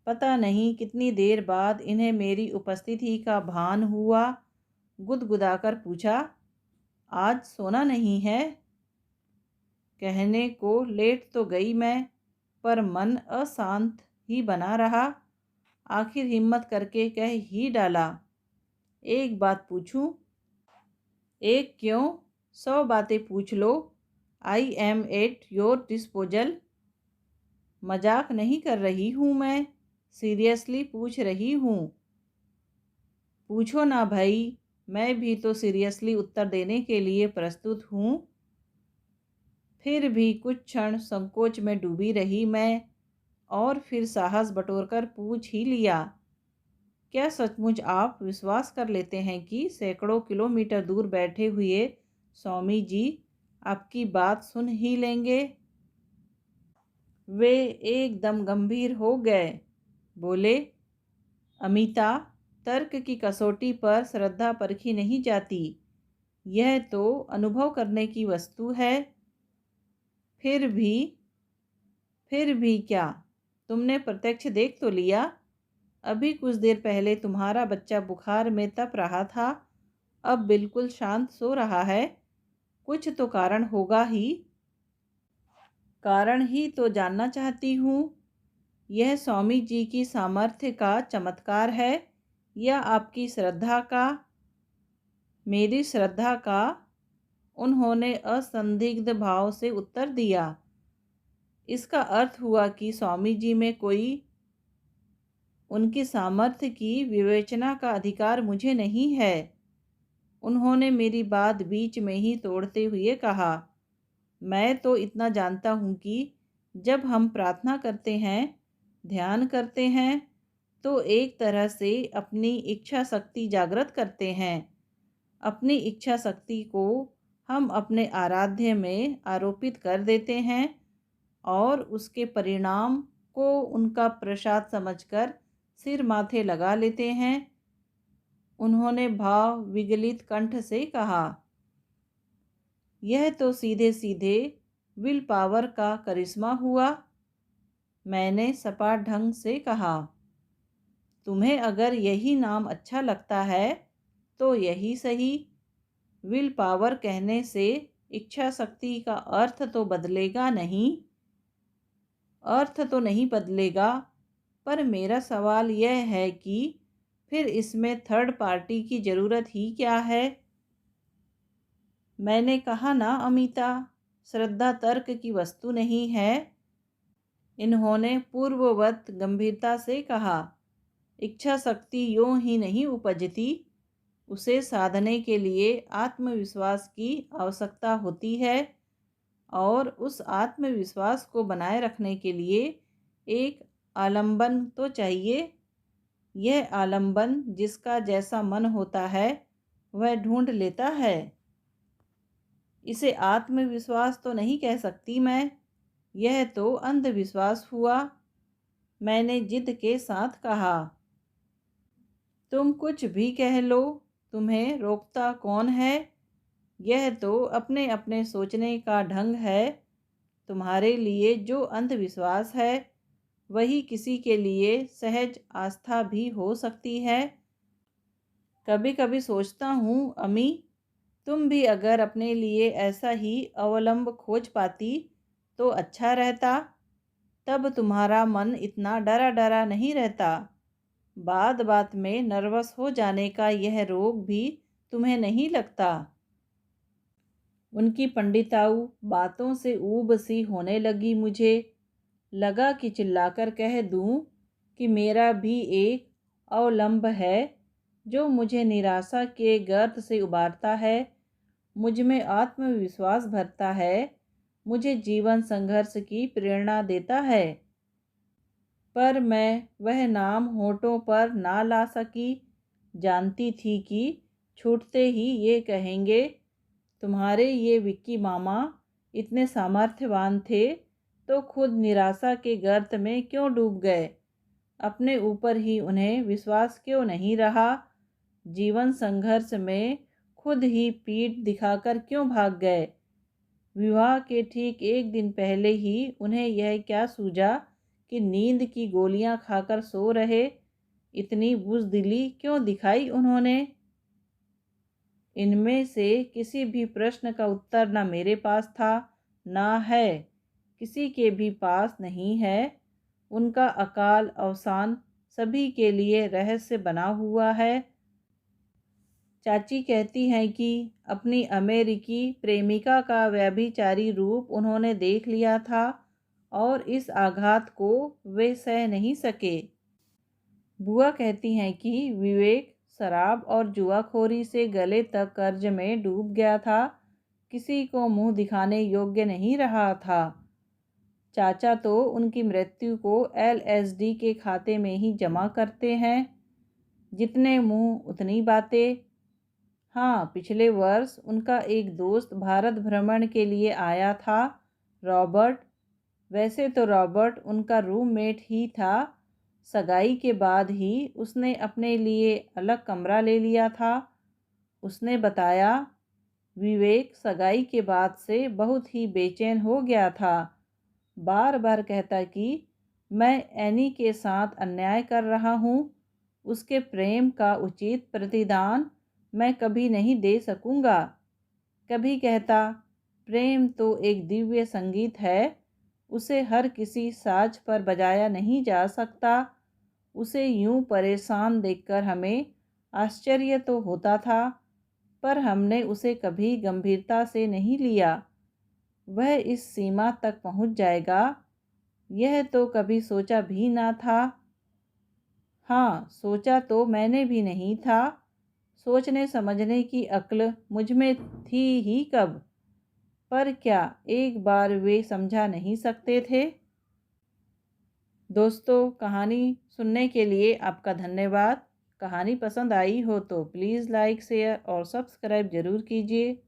पता नहीं कितनी देर बाद इन्हें मेरी उपस्थिति का भान हुआ। गुदगुदाकर पूछा, आज सोना नहीं है? कहने को लेट तो गई मैं, पर मन अशांत ही बना रहा। आखिर हिम्मत करके कह ही डाला, एक बात पूछूं? एक क्यों, 100 बातें पूछ लो। I am at your disposal. मजाक नहीं कर रही हूँ मैं, सीरियसली पूछ रही हूँ। पूछो ना भाई, मैं भी तो सीरियसली उत्तर देने के लिए प्रस्तुत हूँ। फिर भी कुछ क्षण संकोच में डूबी रही मैं, और फिर साहस बटोरकर पूछ ही लिया, क्या सचमुच आप विश्वास कर लेते हैं कि सैकड़ों किलोमीटर दूर बैठे हुए स्वामी जी आपकी बात सुन ही लेंगे? वे एकदम गंभीर हो गए। बोले, अमिता, तर्क की कसौटी पर श्रद्धा परखी नहीं जाती, यह तो अनुभव करने की वस्तु है। फिर भी क्या? तुमने प्रत्यक्ष देख तो लिया। अभी कुछ देर पहले तुम्हारा बच्चा बुखार में तप रहा था, अब बिल्कुल शांत सो रहा है। कुछ तो कारण होगा ही। कारण ही तो जानना चाहती हूँ। यह स्वामी जी की सामर्थ्य का चमत्कार है या आपकी श्रद्धा का? मेरी श्रद्धा का, उन्होंने असंदिग्ध भाव से उत्तर दिया। इसका अर्थ हुआ कि स्वामी जी में कोई उनकी सामर्थ्य की विवेचना का अधिकार मुझे नहीं है। उन्होंने मेरी बात बीच में ही तोड़ते हुए कहा, मैं तो इतना जानता हूँ कि जब हम प्रार्थना करते हैं, ध्यान करते हैं, तो एक तरह से अपनी इच्छा शक्ति जागृत करते हैं। अपनी इच्छा शक्ति को हम अपने आराध्य में आरोपित कर देते हैं और उसके परिणाम को उनका प्रसाद समझकर सिर माथे लगा लेते हैं। उन्होंने भाव विगलित कंठ से कहा, यह तो सीधे सीधे विल पावर का करिश्मा हुआ। मैंने सपाट ढंग से कहा, तुम्हें अगर यही नाम अच्छा लगता है तो यही सही। विल पावर कहने से इच्छा शक्ति का अर्थ तो बदलेगा नहीं। अर्थ तो नहीं बदलेगा, पर मेरा सवाल यह है कि फिर इसमें थर्ड पार्टी की ज़रूरत ही क्या है? मैंने कहा ना अमिता, श्रद्धा तर्क की वस्तु नहीं है। इन्होंने पूर्ववत गंभीरता से कहा, इच्छा शक्ति यूं ही नहीं उपजती, उसे साधने के लिए आत्मविश्वास की आवश्यकता होती है, और उस आत्मविश्वास को बनाए रखने के लिए एक आलंबन तो चाहिए। यह आलंबन जिसका जैसा मन होता है वह ढूंढ लेता है। इसे आत्मविश्वास तो नहीं कह सकती मैं, यह तो अंधविश्वास हुआ। मैंने जिद के साथ कहा, तुम कुछ भी कह लो, तुम्हें रोकता कौन है? यह तो अपने अपने सोचने का ढंग है। तुम्हारे लिए जो अंधविश्वास है वही किसी के लिए सहज आस्था भी हो सकती है। कभी कभी सोचता हूँ अमी, तुम भी अगर अपने लिए ऐसा ही अवलंब खोज पाती तो अच्छा रहता। तब तुम्हारा मन इतना डरा डरा नहीं रहता। बात बात में नर्वस हो जाने का यह रोग भी तुम्हें नहीं लगता। उनकी पंडिताऊ बातों से ऊब सी होने लगी। मुझे लगा कि चिल्लाकर कह दूं कि मेरा भी एक अवलंब है जो मुझे निराशा के गर्त से उबारता है, मुझ में आत्मविश्वास भरता है, मुझे जीवन संघर्ष की प्रेरणा देता है। पर मैं वह नाम होठों पर ना ला सकी। जानती थी कि छूटते ही ये कहेंगे, तुम्हारे ये विक्की मामा इतने सामर्थ्यवान थे तो खुद निराशा के गर्त में क्यों डूब गए? अपने ऊपर ही उन्हें विश्वास क्यों नहीं रहा? जीवन संघर्ष में खुद ही पीठ दिखाकर क्यों भाग गए? विवाह के ठीक एक दिन पहले ही उन्हें यह क्या सूझा कि नींद की गोलियां खाकर सो रहे? इतनी बुज़दिली क्यों दिखाई उन्होंने? इनमें से किसी भी प्रश्न का उत्तर न मेरे पास था, ना है, किसी के भी पास नहीं है। उनका अकाल अवसान सभी के लिए रहस्य बना हुआ है। चाची कहती हैं कि अपनी अमेरिकी प्रेमिका का व्यभिचारी रूप उन्होंने देख लिया था और इस आघात को वे सह नहीं सके। बुआ कहती हैं कि विवेक शराब और जुआखोरी से गले तक कर्ज में डूब गया था, किसी को मुंह दिखाने योग्य नहीं रहा था। चाचा तो उनकी मृत्यु को LSD के खाते में ही जमा करते हैं। जितने मुंह उतनी बातें। हाँ, पिछले वर्ष उनका एक दोस्त भारत भ्रमण के लिए आया था, रॉबर्ट। वैसे तो रॉबर्ट उनका रूममेट ही था। सगाई के बाद ही उसने अपने लिए अलग कमरा ले लिया था। उसने बताया, विवेक सगाई के बाद से बहुत ही बेचैन हो गया था। बार बार कहता कि मैं एनी के साथ अन्याय कर रहा हूँ। उसके प्रेम का उचित प्रतिदान मैं कभी नहीं दे सकूँगा। कभी कहता, प्रेम तो एक दिव्य संगीत है, उसे हर किसी साज पर बजाया नहीं जा सकता। उसे यूं परेशान देखकर हमें आश्चर्य तो होता था, पर हमने उसे कभी गंभीरता से नहीं लिया। वह इस सीमा तक पहुंच जाएगा, यह तो कभी सोचा भी ना था। हाँ, सोचा तो मैंने भी नहीं था। सोचने समझने की अक्ल मुझ में थी ही कब? पर क्या एक बार वे समझा नहीं सकते थे? दोस्तों, कहानी सुनने के लिए आपका धन्यवाद। कहानी पसंद आई हो तो प्लीज़ लाइक, शेयर और सब्सक्राइब ज़रूर कीजिए।